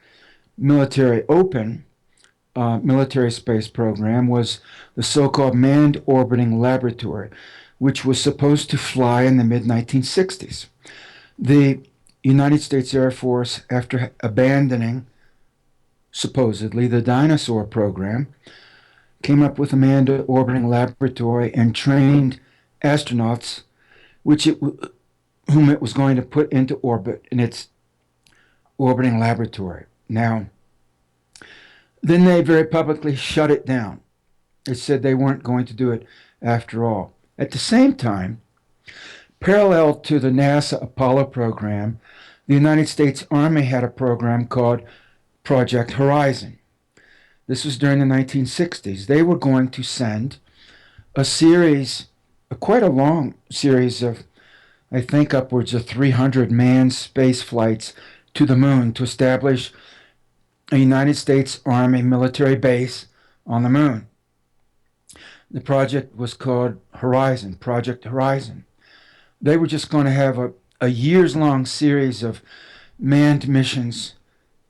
military military space program was the so-called Manned Orbiting Laboratory, which was supposed to fly in the mid-1960s. The United States Air Force, after abandoning supposedly the Dinosaur program, came up with a Manned Orbiting Laboratory and trained astronauts whom it was going to put into orbit in its orbiting laboratory. Now, then they very publicly shut it down. They said they weren't going to do it after all. At the same time, parallel to the NASA Apollo program, the United States Army had a program called Project Horizon. This was during the 1960s. They were going to send a series, quite a long series of, I think, upwards of 300 manned space flights to the moon to establish a United States Army military base on the moon. The project was called Horizon, Project Horizon. They were just going to have a years-long series of manned missions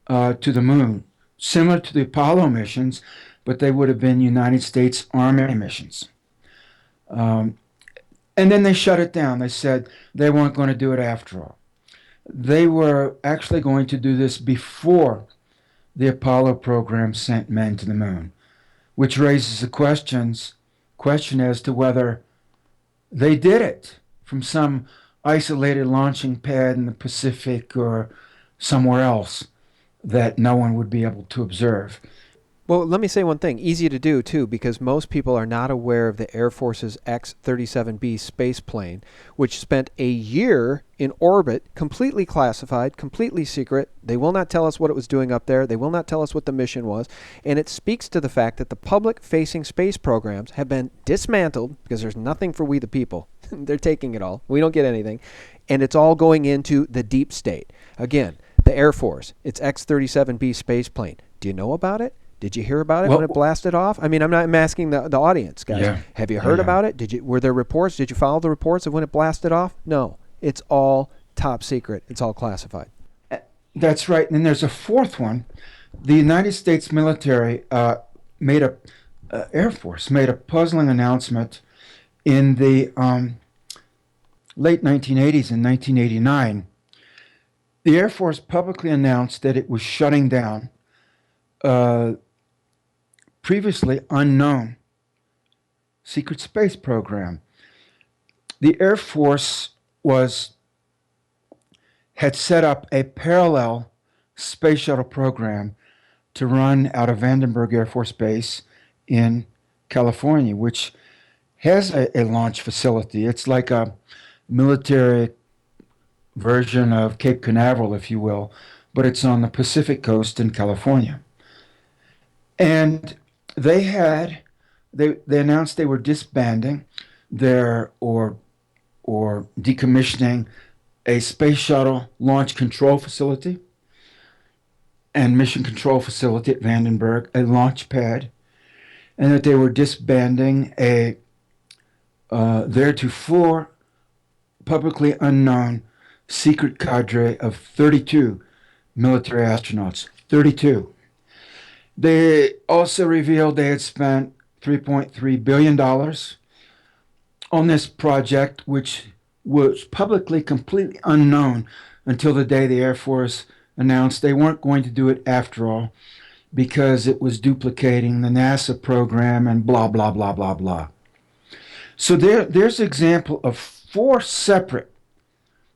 to the moon, similar to the Apollo missions, but they would have been United States Army missions. And then they shut it down. They said they weren't going to do it after all. They were actually going to do this before the Apollo program sent men to the moon, which raises the question as to whether they did it from some isolated launching pad in the Pacific or somewhere else that no one would be able to observe. Well, let me say one thing. Easy to do, too, because most people are not aware of the Air Force's X-37B space plane, which spent a year in orbit, completely classified, completely secret. They will not tell us what it was doing up there. They will not tell us what the mission was. And it speaks to the fact that the public-facing space programs have been dismantled because there's nothing for we the people. They're taking it all. We don't get anything. And it's all going into the deep state. Again, the Air Force, its X-37B space plane. Do you know about it? Did you hear about it when it blasted off? I mean, I'm asking the audience, guys. Yeah. Have you heard about it? Were there reports? Did you follow the reports of when it blasted off? No. It's all top secret. It's all classified. That's right. And then there's a fourth one. The United States military Air Force made a puzzling announcement in the late 1980s and 1989. The Air Force publicly announced that it was shutting down previously unknown secret space program. The Air Force had set up a parallel space shuttle program to run out of Vandenberg Air Force Base in California, which has a launch facility. It's like a military version of Cape Canaveral, if you will, but it's on the Pacific coast in California. And they announced they were disbanding or decommissioning a space shuttle launch control facility and mission control facility at Vandenberg, a launch pad, and that they were disbanding a theretofore publicly unknown secret cadre of 32 military astronauts. 32. They also revealed they had spent $3.3 billion on this project, which was publicly completely unknown until the day the Air Force announced they weren't going to do it after all because it was duplicating the NASA program and blah, blah, blah, blah, blah. So there's an example of 4 separate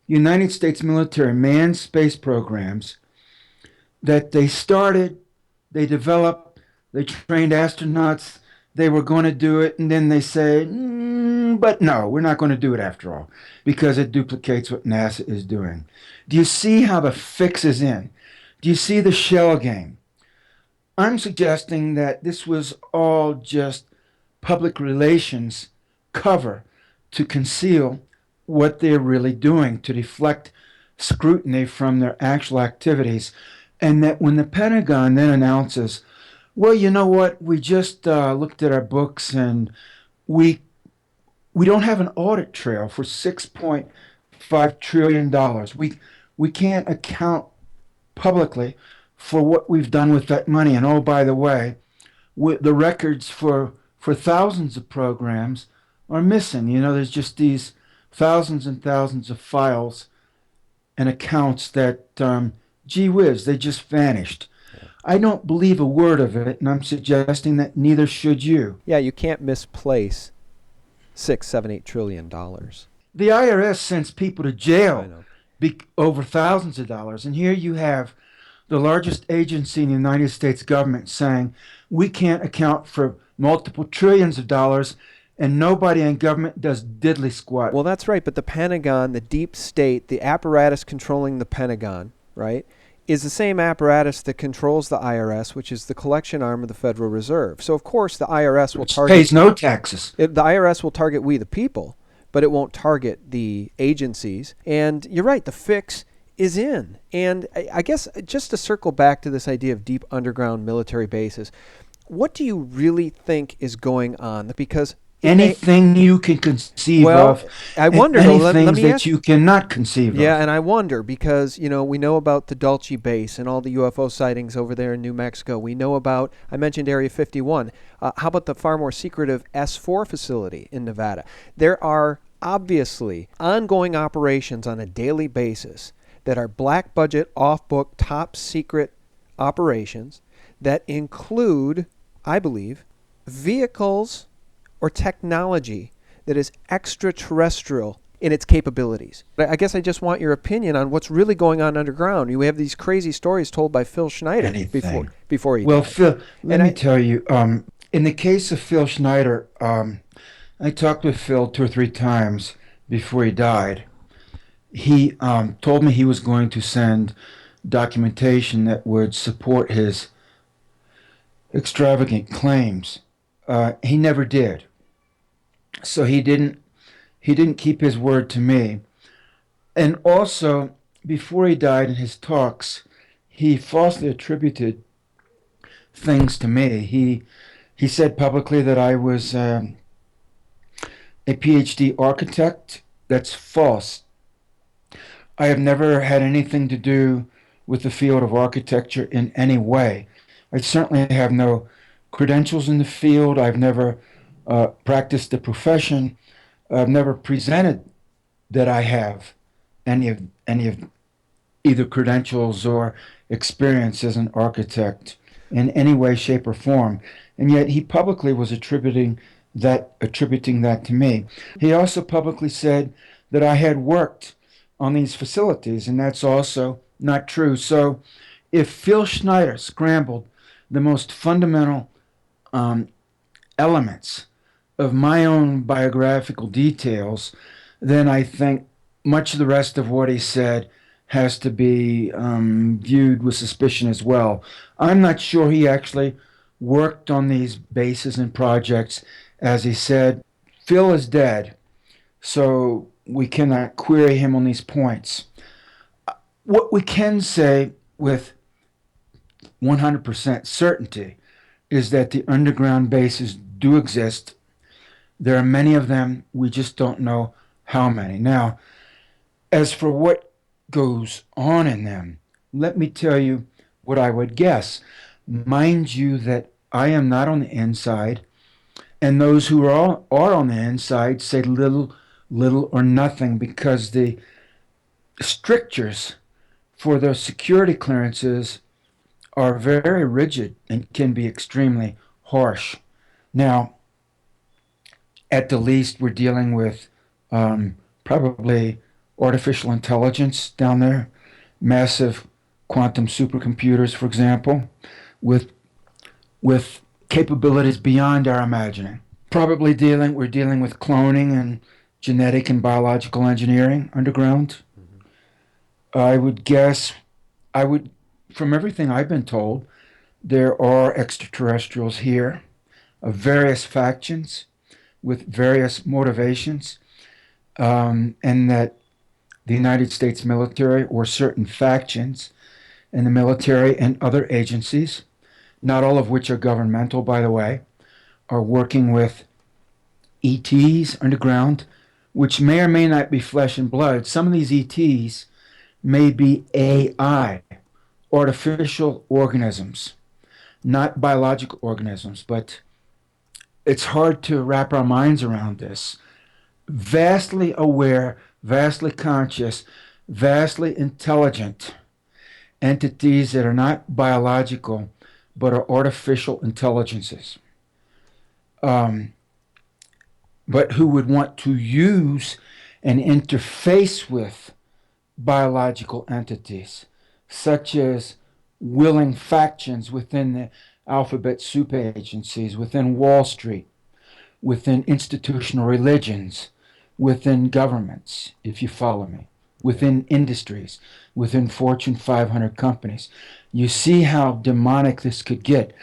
United States military manned space programs that they started, they developed, they trained astronauts, they were going to do it, and then they say, but no, we're not going to do it after all, because it duplicates what NASA is doing. Do you see how the fix is in? Do you see the shell game? I'm suggesting that this was all just public relations cover to conceal what they're really doing, to deflect scrutiny from their actual activities. And that when the Pentagon then announces, well, you know what, we just looked at our books and we don't have an audit trail for $6.5 trillion. We can't account publicly for what we've done with that money. And oh, by the way, the records for thousands of programs are missing. You know, there's just these thousands and thousands of files and accounts that, gee whiz, they just vanished. I don't believe a word of it, and I'm suggesting that neither should you. Yeah, you can't misplace $6, $7, $8 trillion. The IRS sends people to jail over thousands of dollars, and here you have the largest agency in the United States government saying we can't account for multiple trillions of dollars, and nobody in government does diddly squat. Well, that's right, but the Pentagon, the deep state, the apparatus controlling the Pentagon, right, is the same apparatus that controls the IRS, which is the collection arm of the Federal Reserve. So, of course, the IRS will Which target... pays no taxes. The IRS will target we, the people, but it won't target the agencies. And you're right, the fix is in. And I guess just to circle back to this idea of deep underground military bases, what do you really think is going on? Because anything you can conceive of, I wonder, and let things me that ask, you cannot conceive of. yeah, and I wonder because, we know about the Dulce base and all the UFO sightings over there in New Mexico. We know about, I mentioned Area 51. How about the far more secretive S4 facility in Nevada? There are obviously ongoing operations on a daily basis that are black budget, off-book, top secret operations that include, I believe, vehicles or technology that is extraterrestrial in its capabilities. I guess I just want your opinion on what's really going on underground. You have these crazy stories told by Phil Schneider before he Well, died. Phil, let me tell you, in the case of Phil Schneider, I talked with Phil 2 or 3 times before he died. He told me he was going to send documentation that would support his extravagant claims. He never did. So he didn't keep his word to me. And also, before he died in his talks, he falsely attributed things to me. He said publicly that I was a PhD architect. That's false. I have never had anything to do with the field of architecture in any way. I certainly have no credentials in the field. I've never practiced the profession. I've never presented that I have any of either credentials or experience as an architect in any way, shape, or form. And yet he publicly was attributing that to me. He also publicly said that I had worked on these facilities, and that's also not true. So if Phil Schneider scrambled the most fundamental elements of my own biographical details, then I think much of the rest of what he said has to be viewed with suspicion as well. I'm not sure he actually worked on these bases and projects as he said. Phil is dead, so we cannot query him on these points. What we can say with 100% certainty is that the underground bases do exist. There are many of them. We just don't know how many. Now, as for what goes on in them, let me tell you what I would guess. Mind you that I am not on the inside, and those who are on the inside say little or nothing because the strictures for their security clearances are very rigid and can be extremely harsh. Now, at the least, we're dealing with probably artificial intelligence down there, massive quantum supercomputers, for example, with capabilities beyond our imagining. Probably we're dealing with cloning and genetic and biological engineering underground. I would guess, from everything I've been told, there are extraterrestrials here of various factions with various motivations, and that the United States military or certain factions in the military and other agencies, not all of which are governmental, by the way, are working with ETs underground, which may or may not be flesh and blood. Some of these ETs may be AI, artificial organisms, not biological organisms, but it's hard to wrap our minds around this. Vastly aware, vastly conscious, vastly intelligent entities that are not biological but are artificial intelligences, but who would want to use and interface with biological entities, such as willing factions within the alphabet soup agencies, within Wall Street, within institutional religions, within governments, if you follow me. within industries, within Fortune 500 companies. You see how demonic this could get.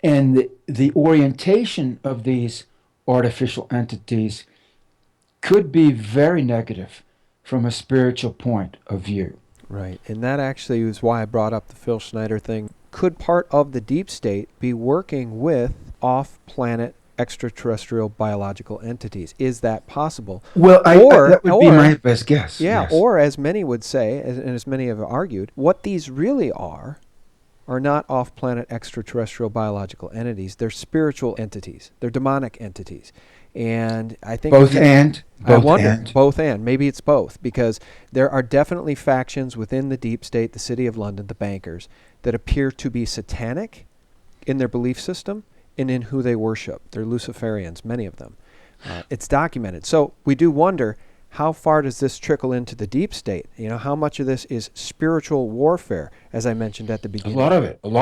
And the orientation of these artificial entities could be very negative from a spiritual point of view. Right. And that actually is why I brought up the Phil Schneider thing. Could part of the deep state be working with off-planet extraterrestrial biological entities? Is that possible? Well, that would be my best guess. Yeah, yes. or as many would say, and as many have argued, what these really are not off-planet extraterrestrial biological entities. They're spiritual entities. They're demonic entities. And I think both and. Maybe it's both, because there are definitely factions within the deep state, the City of London, the bankers, that appear to be satanic in their belief system and in who they worship. They're Luciferians, many of them. It's documented. So we do wonder, how far does this trickle into the deep state? You know, how much of this is spiritual warfare, as I mentioned at the beginning? A lot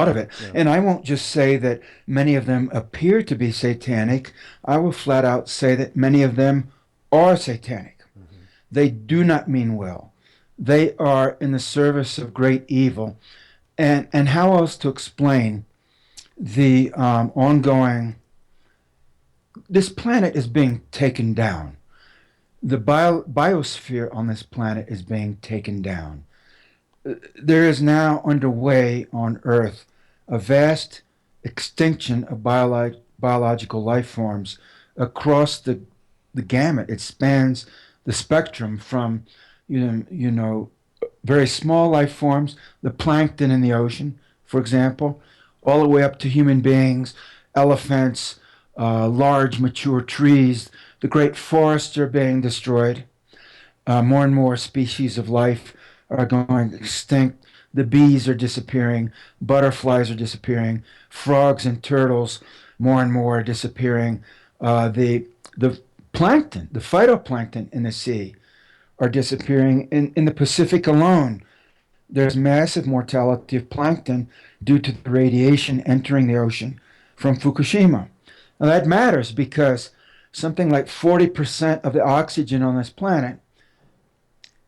of it. Yeah. And I won't just say that many of them appear to be satanic. I will flat out say that many of them are satanic. Mm-hmm. They do not mean well. They are in the service of great evil. And how else to explain the ongoing... This planet is being taken down. The biosphere on this planet is being taken down. There is now underway on Earth a vast extinction of biological life forms across the gamut. It spans the spectrum from, very small life forms, the plankton in the ocean, for example, all the way up to human beings, elephants, large mature trees. The great forests are being destroyed. More and more species of life are going extinct. The bees are disappearing. Butterflies are disappearing. Frogs and turtles, more and more, are disappearing. The plankton, the phytoplankton in the sea, are disappearing. In the Pacific alone, there's massive mortality of plankton due to the radiation entering the ocean from Fukushima. Now that matters because something like 40% of the oxygen on this planet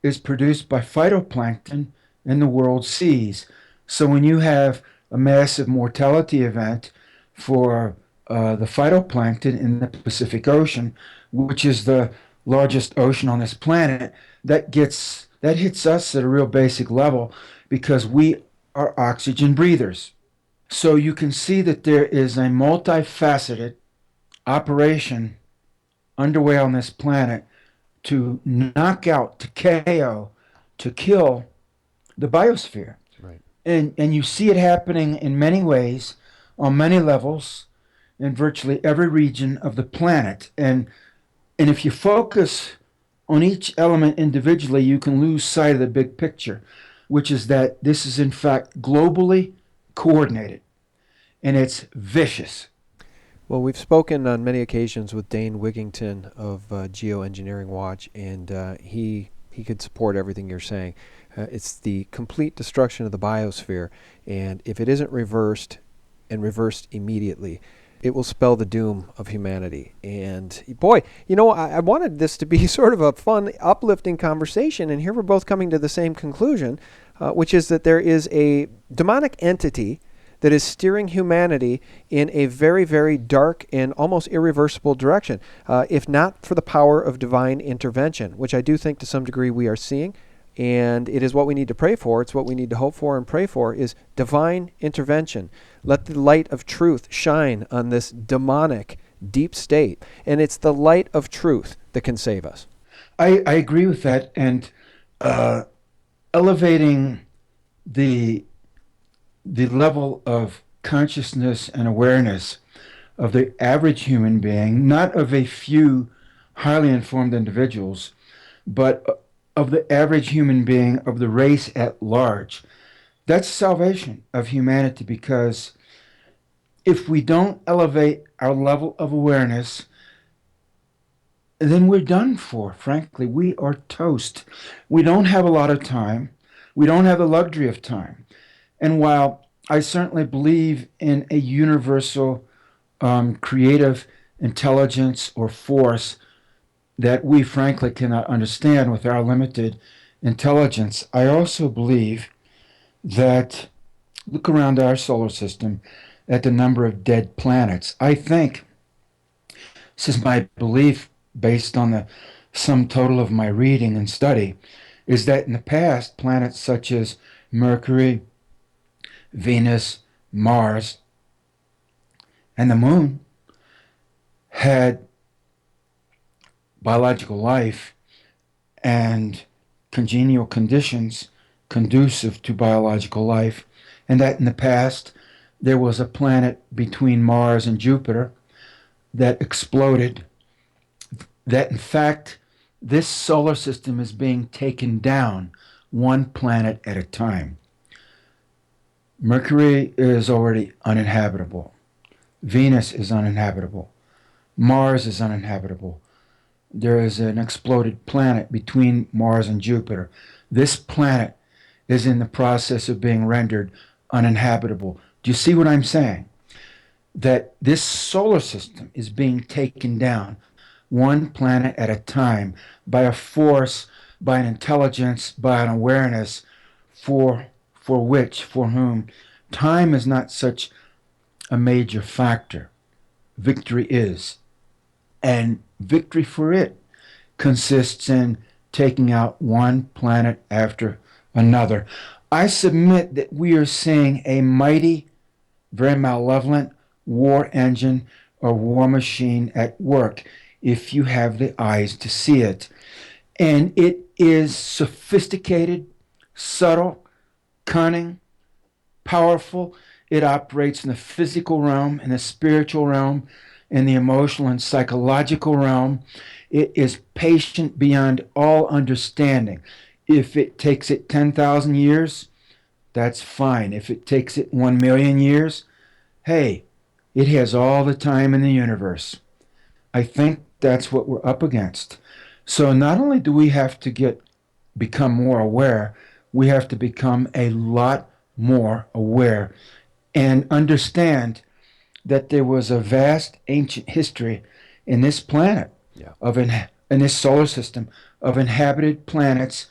is produced by phytoplankton in the world's seas. So when you have a massive mortality event for the phytoplankton in the Pacific Ocean, which is the largest ocean on this planet, that hits us at a real basic level because we are oxygen breathers. So you can see that there is a multifaceted operation underway on this planet to knock out, to KO, to kill the biosphere. Right. And you see it happening in many ways, on many levels, in virtually every region of the planet. And if you focus on each element individually, you can lose sight of the big picture, which is that this is in fact globally coordinated, and it's vicious. Well, we've spoken on many occasions with Dane Wigington of Geoengineering Watch, and he could support everything you're saying. It's the complete destruction of the biosphere, and if it isn't reversed, and reversed immediately, it will spell the doom of humanity. And boy, I wanted this to be sort of a fun, uplifting conversation, and here we're both coming to the same conclusion, which is that there is a demonic entity that is steering humanity in a very, very dark and almost irreversible direction, if not for the power of divine intervention, which I do think to some degree we are seeing. And it is what we need to pray for. It's what we need to hope for and pray for, is divine intervention. Let the light of truth shine on this demonic deep state. And it's the light of truth that can save us. I agree with that. And elevating the level of consciousness and awareness of the average human being, not of a few highly informed individuals, but of the average human being, of the race at large. That's salvation of humanity, because if we don't elevate our level of awareness, then we're done for, frankly. We are toast. We don't have a lot of time. We don't have the luxury of time. And while I certainly believe in a universal creative intelligence or force that we frankly cannot understand with our limited intelligence, I also believe that look around our solar system at the number of dead planets. I think, this is my belief based on the sum total of my reading and study, is that in the past, planets such as Mercury, Venus, Mars, and the moon had biological life and congenial conditions conducive to biological life, and that in the past there was a planet between Mars and Jupiter that exploded, that in fact this solar system is being taken down one planet at a time. Mercury is already uninhabitable. Venus is uninhabitable. Mars is uninhabitable. There is an exploded planet between Mars and Jupiter. This planet is in the process of being rendered uninhabitable. Do you see what I'm saying? That this solar system is being taken down one planet at a time by a force, by an intelligence, by an awareness for whom time is not such a major factor. Victory is. And victory for it consists in taking out one planet after another. I submit that we are seeing a mighty, very malevolent war engine or war machine at work if you have the eyes to see it. And it is sophisticated, subtle, cunning, powerful. It operates in the physical realm, in the spiritual realm, in the emotional and psychological realm. It is patient beyond all understanding. If it takes it 10,000 years, that's fine. If it takes it 1 million years, hey, it has all the time in the universe. I think that's what we're up against. So not only do we have to become more aware, we have to become a lot more aware and understand that there was a vast ancient history in this planet, in this solar system, of inhabited planets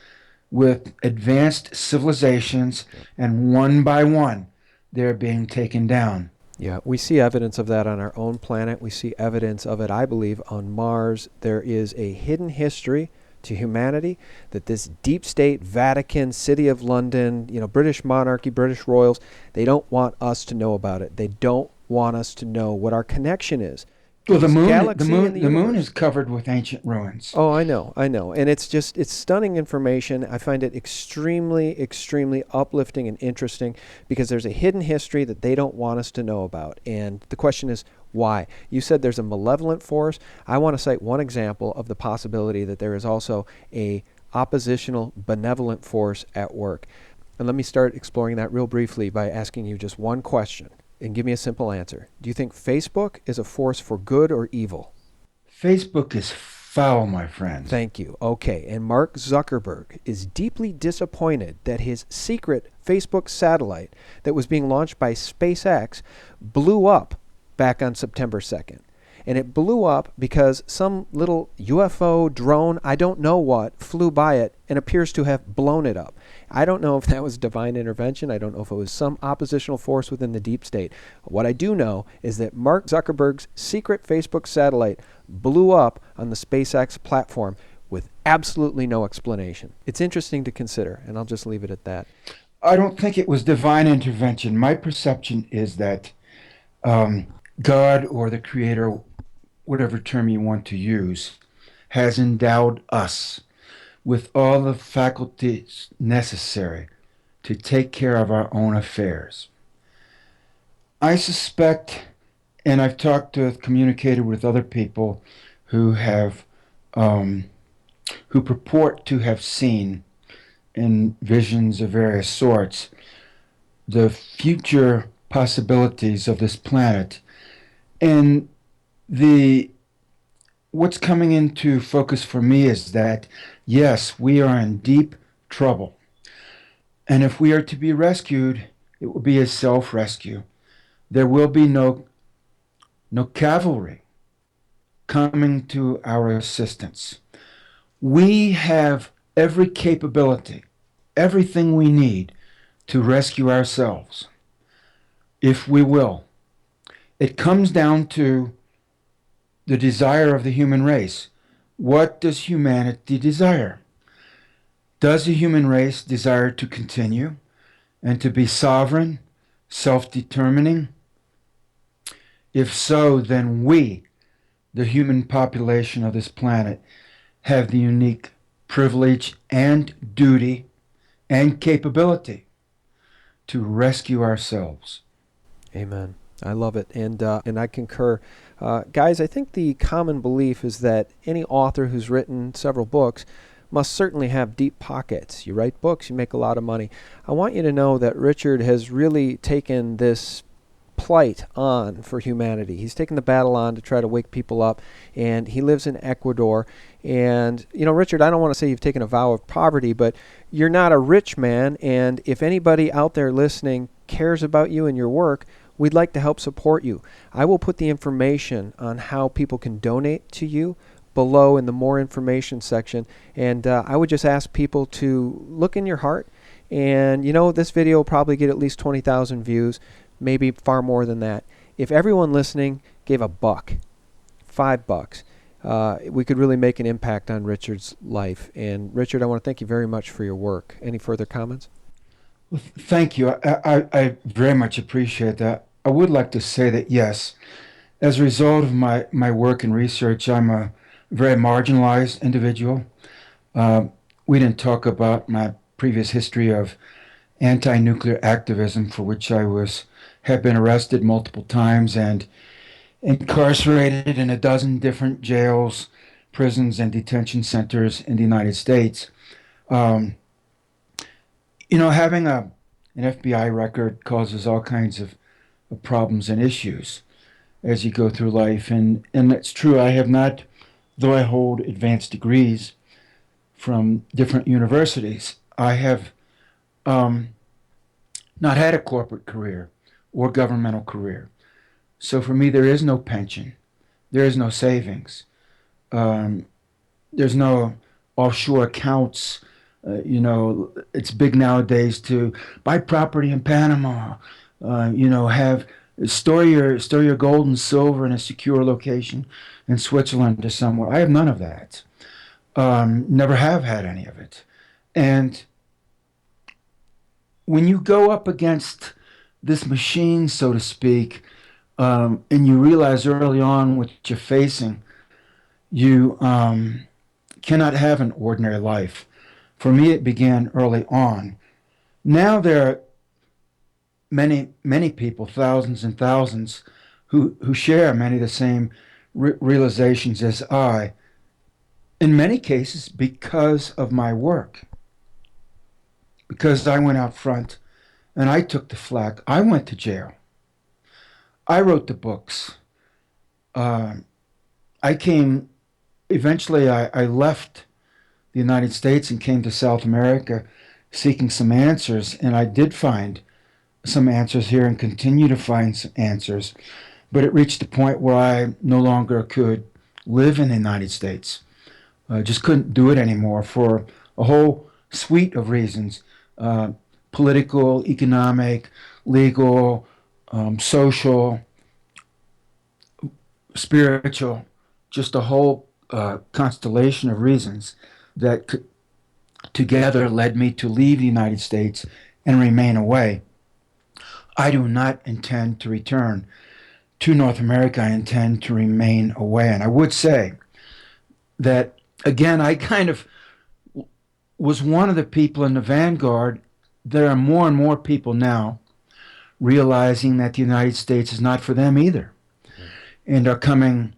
with advanced civilizations, and one by one they're being taken down. Yeah, we see evidence of that on our own planet. We see evidence of it, I believe, on Mars. There is a hidden history to humanity that this deep state, Vatican, City of London, British monarchy, British royals, they don't want us to know about it. They don't want us to know what our connection is. Well, the moon is covered with ancient ruins. Oh, I know. And it's stunning information. I find it extremely, extremely uplifting and interesting because there's a hidden history that they don't want us to know about. And the question is, why? You said there's a malevolent force. I want to cite one example of the possibility that there is also a oppositional benevolent force at work. And let me start exploring that real briefly by asking you just one question. And give me a simple answer. Do you think Facebook is a force for good or evil? Facebook is foul, my friend. Thank you. Okay. And Mark Zuckerberg is deeply disappointed that his secret Facebook satellite that was being launched by SpaceX blew up back on September 2nd. And it blew up because some little UFO drone, I don't know what, flew by it and appears to have blown it up. I don't know if that was divine intervention. I don't know if it was some oppositional force within the deep state. What I do know is that Mark Zuckerberg's secret Facebook satellite blew up on the SpaceX platform with absolutely no explanation. It's interesting to consider, and I'll just leave it at that. I don't think it was divine intervention. My perception is that God or the Creator, whatever term you want to use, has endowed us with all the faculties necessary to take care of our own affairs. I suspect, and I've communicated with other people who have, who purport to have seen in visions of various sorts the future possibilities of this planet, and what's coming into focus for me is that, yes, we are in deep trouble. And if we are to be rescued, it will be a self-rescue. There will be no cavalry coming to our assistance. We have every capability, everything we need to rescue ourselves, if we will. It comes down to the desire of the human race. What does humanity desire? Does the human race desire to continue and to be sovereign, self-determining? If so, then we, the human population of this planet, have the unique privilege and duty and capability to rescue ourselves. Amen. I love it, and I concur. Guys, I think the common belief is that any author who's written several books must certainly have deep pockets. You write books, you make a lot of money. I want you to know that Richard has really taken this plight on for humanity. He's taken the battle on to try to wake people up, and he lives in Ecuador. And, you know, Richard, I don't want to say you've taken a vow of poverty, but you're not a rich man, and if anybody out there listening cares about you and your work, we'd like to help support you. I will put the information on how people can donate to you below in the more information section, and I would just ask people to look in your heart. And, you know, this video will probably get at least 20,000 views, maybe far more than that. If everyone listening gave $1, $5, we could really make an impact on Richard's life. And Richard, I want to thank you very much for your work. Any further comments? Well, thank you. I very much appreciate that. I would like to say that, yes, as a result of my work and research, I'm a very marginalized individual. We didn't talk about my previous history of anti-nuclear activism, for which I have been arrested multiple times and incarcerated in a dozen different jails, prisons, and detention centers in the United States. You know, having an FBI record causes all kinds of problems and issues as you go through life. And it's true, I have not, though I hold advanced degrees from different universities, I have not had a corporate career or governmental career. So for me, there is no pension. There is no savings. There's no offshore accounts. You know, it's big nowadays to buy property in Panama. You know, store your gold and silver in a secure location in Switzerland or somewhere. I have none of that. Never have had any of it. And when you go up against this machine, so to speak, and you realize early on what you're facing, you cannot have an ordinary life. For me, it began early on. Now there are many people, thousands and thousands, who share many of the same realizations as I, in many cases because of my work. Because I went out front and I took the flak. I went to jail. I wrote the books. Eventually I left the United States and came to South America seeking some answers, and I did find some answers here and continue to find some answers. But it reached a point where I no longer could live in the United States. I just couldn't do it anymore for a whole suite of reasons. Political, economic, legal, social, spiritual, just a whole constellation of reasons that together led me to leave the United States and remain away. I do not intend to return to North America. I intend to remain away. And I would say that, again, I kind of was one of the people in the vanguard. There are more and more people now realizing that the United States is not for them either, and are coming,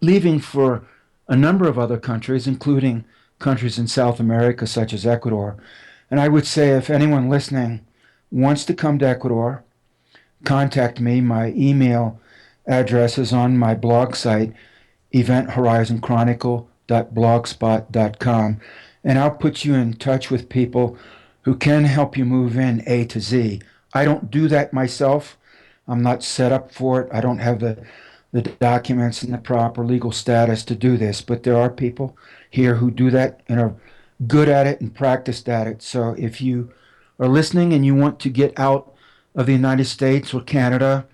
leaving for a number of other countries, including countries in South America, such as Ecuador. And I would say if anyone listening wants to come to Ecuador, contact me. My email address is on my blog site, eventhorizonChronicle.blogspot.com, and I'll put you in touch with people who can help you move in A to Z. I don't do that myself. I'm not set up for it. I don't have the the documents and the proper legal status to do this, but there are people here who do that and are good at it and practiced at it. So if you are listening and you want to get out of the United States or Canada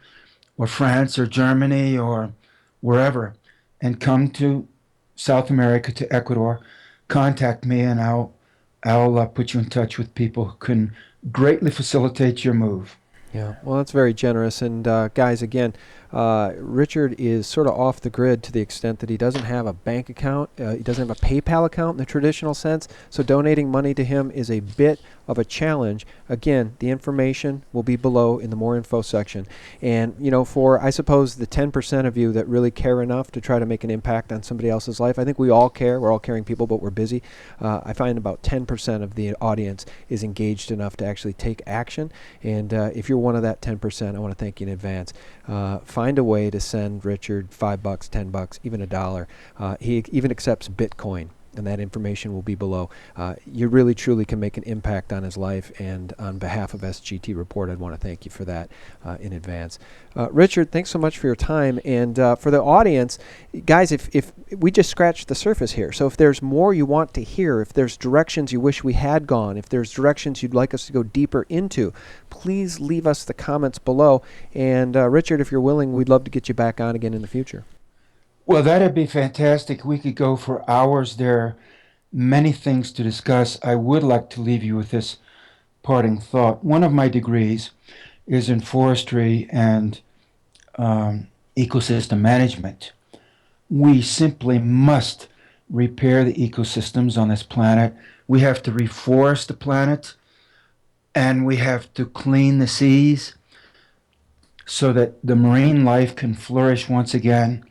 or France or Germany or wherever and come to South America, to Ecuador, contact me and I'll put you in touch with people who can greatly facilitate your move. Yeah, well, that's very generous. And guys, again, Richard is sort of off the grid to the extent that he doesn't have a bank account. He doesn't have a PayPal account in the traditional sense. So donating money to him is a bit of a challenge. Again, the information will be below in the more info section. And, you know, for, I suppose, the 10% of you that really care enough to try to make an impact on somebody else's life, I think we all care. We're all caring people, but we're busy. I find about 10% of the audience is engaged enough to actually take action. And if you're one of that 10%, I want to thank you in advance. Find a way to send Richard $5, $10, even $1. He even accepts Bitcoin, and that information will be below. You really, truly can make an impact on his life, and on behalf of SGT Report, I'd want to thank you for that in advance. Richard, thanks so much for your time, and for the audience, guys, if we just scratched the surface here, so if there's more you want to hear, if there's directions you wish we had gone, if there's directions you'd like us to go deeper into, please leave us the comments below, and Richard, if you're willing, we'd love to get you back on again in the future. Well, that'd be fantastic. We could go for hours. There are many things to discuss. I would like to leave you with this parting thought. One of my degrees is in forestry and ecosystem management. We simply must repair the ecosystems on this planet. We have to reforest the planet, and we have to clean the seas so that the marine life can flourish once again.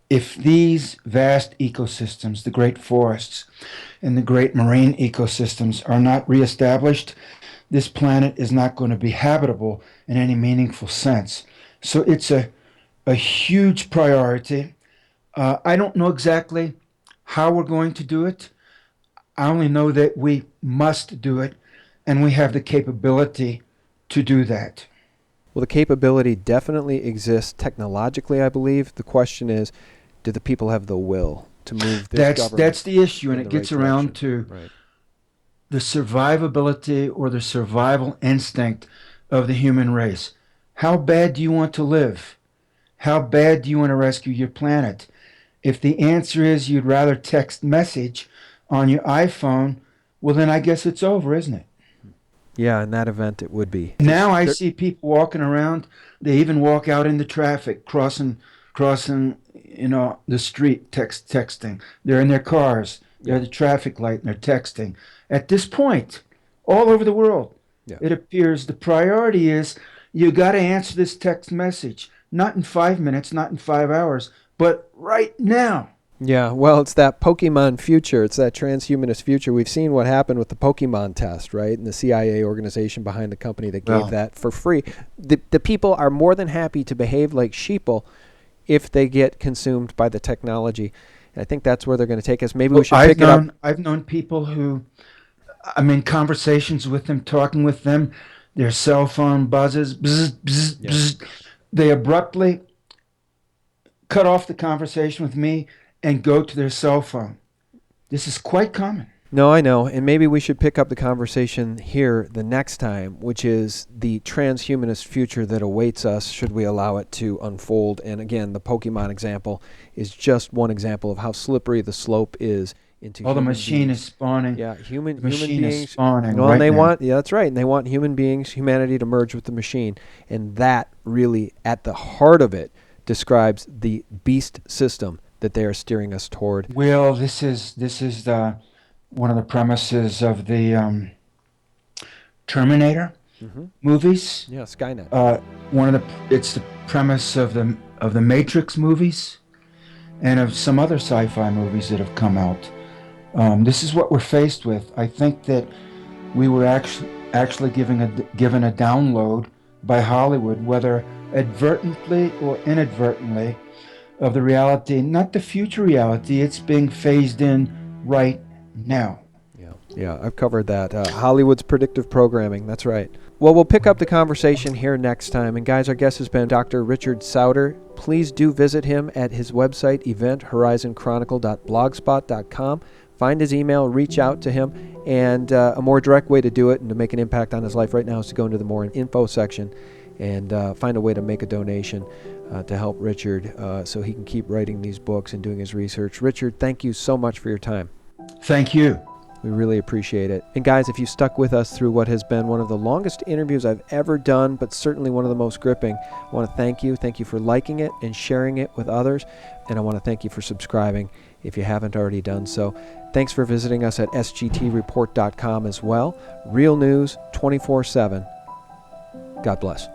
If these vast ecosystems, the great forests and the great marine ecosystems, are not reestablished, this planet is not going to be habitable in any meaningful sense. So it's a huge priority. I don't know exactly how we're going to do it. I only know that we must do it, and we have the capability to do that. Well, the capability definitely exists technologically, I believe. The question is, do the people have the will to move this government? That's the issue, and it gets right around direction? to Right. the survivability or the survival instinct of the human race. How bad do you want to live? How bad do you want to rescue your planet? If the answer is you'd rather text message on your iPhone, well, then I guess it's over, isn't it? Yeah, in that event, it would be. Now I see people walking around. They even walk out into traffic, crossing, the street, texting. They're in their cars. They're at the traffic light and they're texting. At this point, all over the world, it appears the priority is you got to answer this text message. Not in 5 minutes, not in 5 hours, but right now. Yeah, well, it's that Pokemon future. It's that transhumanist future. We've seen what happened with the Pokemon test, right? And the CIA organization behind the company that gave that for free. The people are more than happy to behave like sheeple if they get consumed by the technology. And I think that's where they're going to take us. Maybe we should pick it up. I've known people who, I'm in conversations with them, talking with them, their cell phone buzzes, bzz, bzz, bzz. They abruptly cut off the conversation with me and go to their cell phone. This is quite common. No, I know. And maybe we should pick up the conversation here the next time, which is the transhumanist future that awaits us should we allow it to unfold. And again, the Pokemon example is just one example of how slippery the slope is into the machine beings. is spawning. Yeah, human machine beings. is spawning Well, right and they now. want, that's right. And they want human beings, humanity to merge with the machine. And that really, at the heart of it, describes the beast system that they are steering us toward. Well, this is the one of the premises of the Terminator movies. Yeah, Skynet. It's the premise of the Matrix movies, and of some other sci-fi movies that have come out. This is what we're faced with. I think that we were actually given a download by Hollywood, whether advertently or inadvertently, of the reality, not the future reality. It's being phased in right now. Yeah, I've covered that. Hollywood's predictive programming. That's right. Well, we'll pick up the conversation here next time. And guys, our guest has been Dr. Richard Sauder. Please do visit him at his website, eventhorizon.blogspot.com. Find his email, reach out to him, and a more direct way to do it and to make an impact on his life right now is to go into the more info section and find a way to make a donation to help Richard so he can keep writing these books and doing his research. Richard, thank you so much for your time. Thank you. We really appreciate it. And guys, if you stuck with us through what has been one of the longest interviews I've ever done, but certainly one of the most gripping, I want to thank you. Thank you for liking it and sharing it with others. And I want to thank you for subscribing if you haven't already done so. Thanks for visiting us at sgtreport.com as well. Real news 24/7. God bless.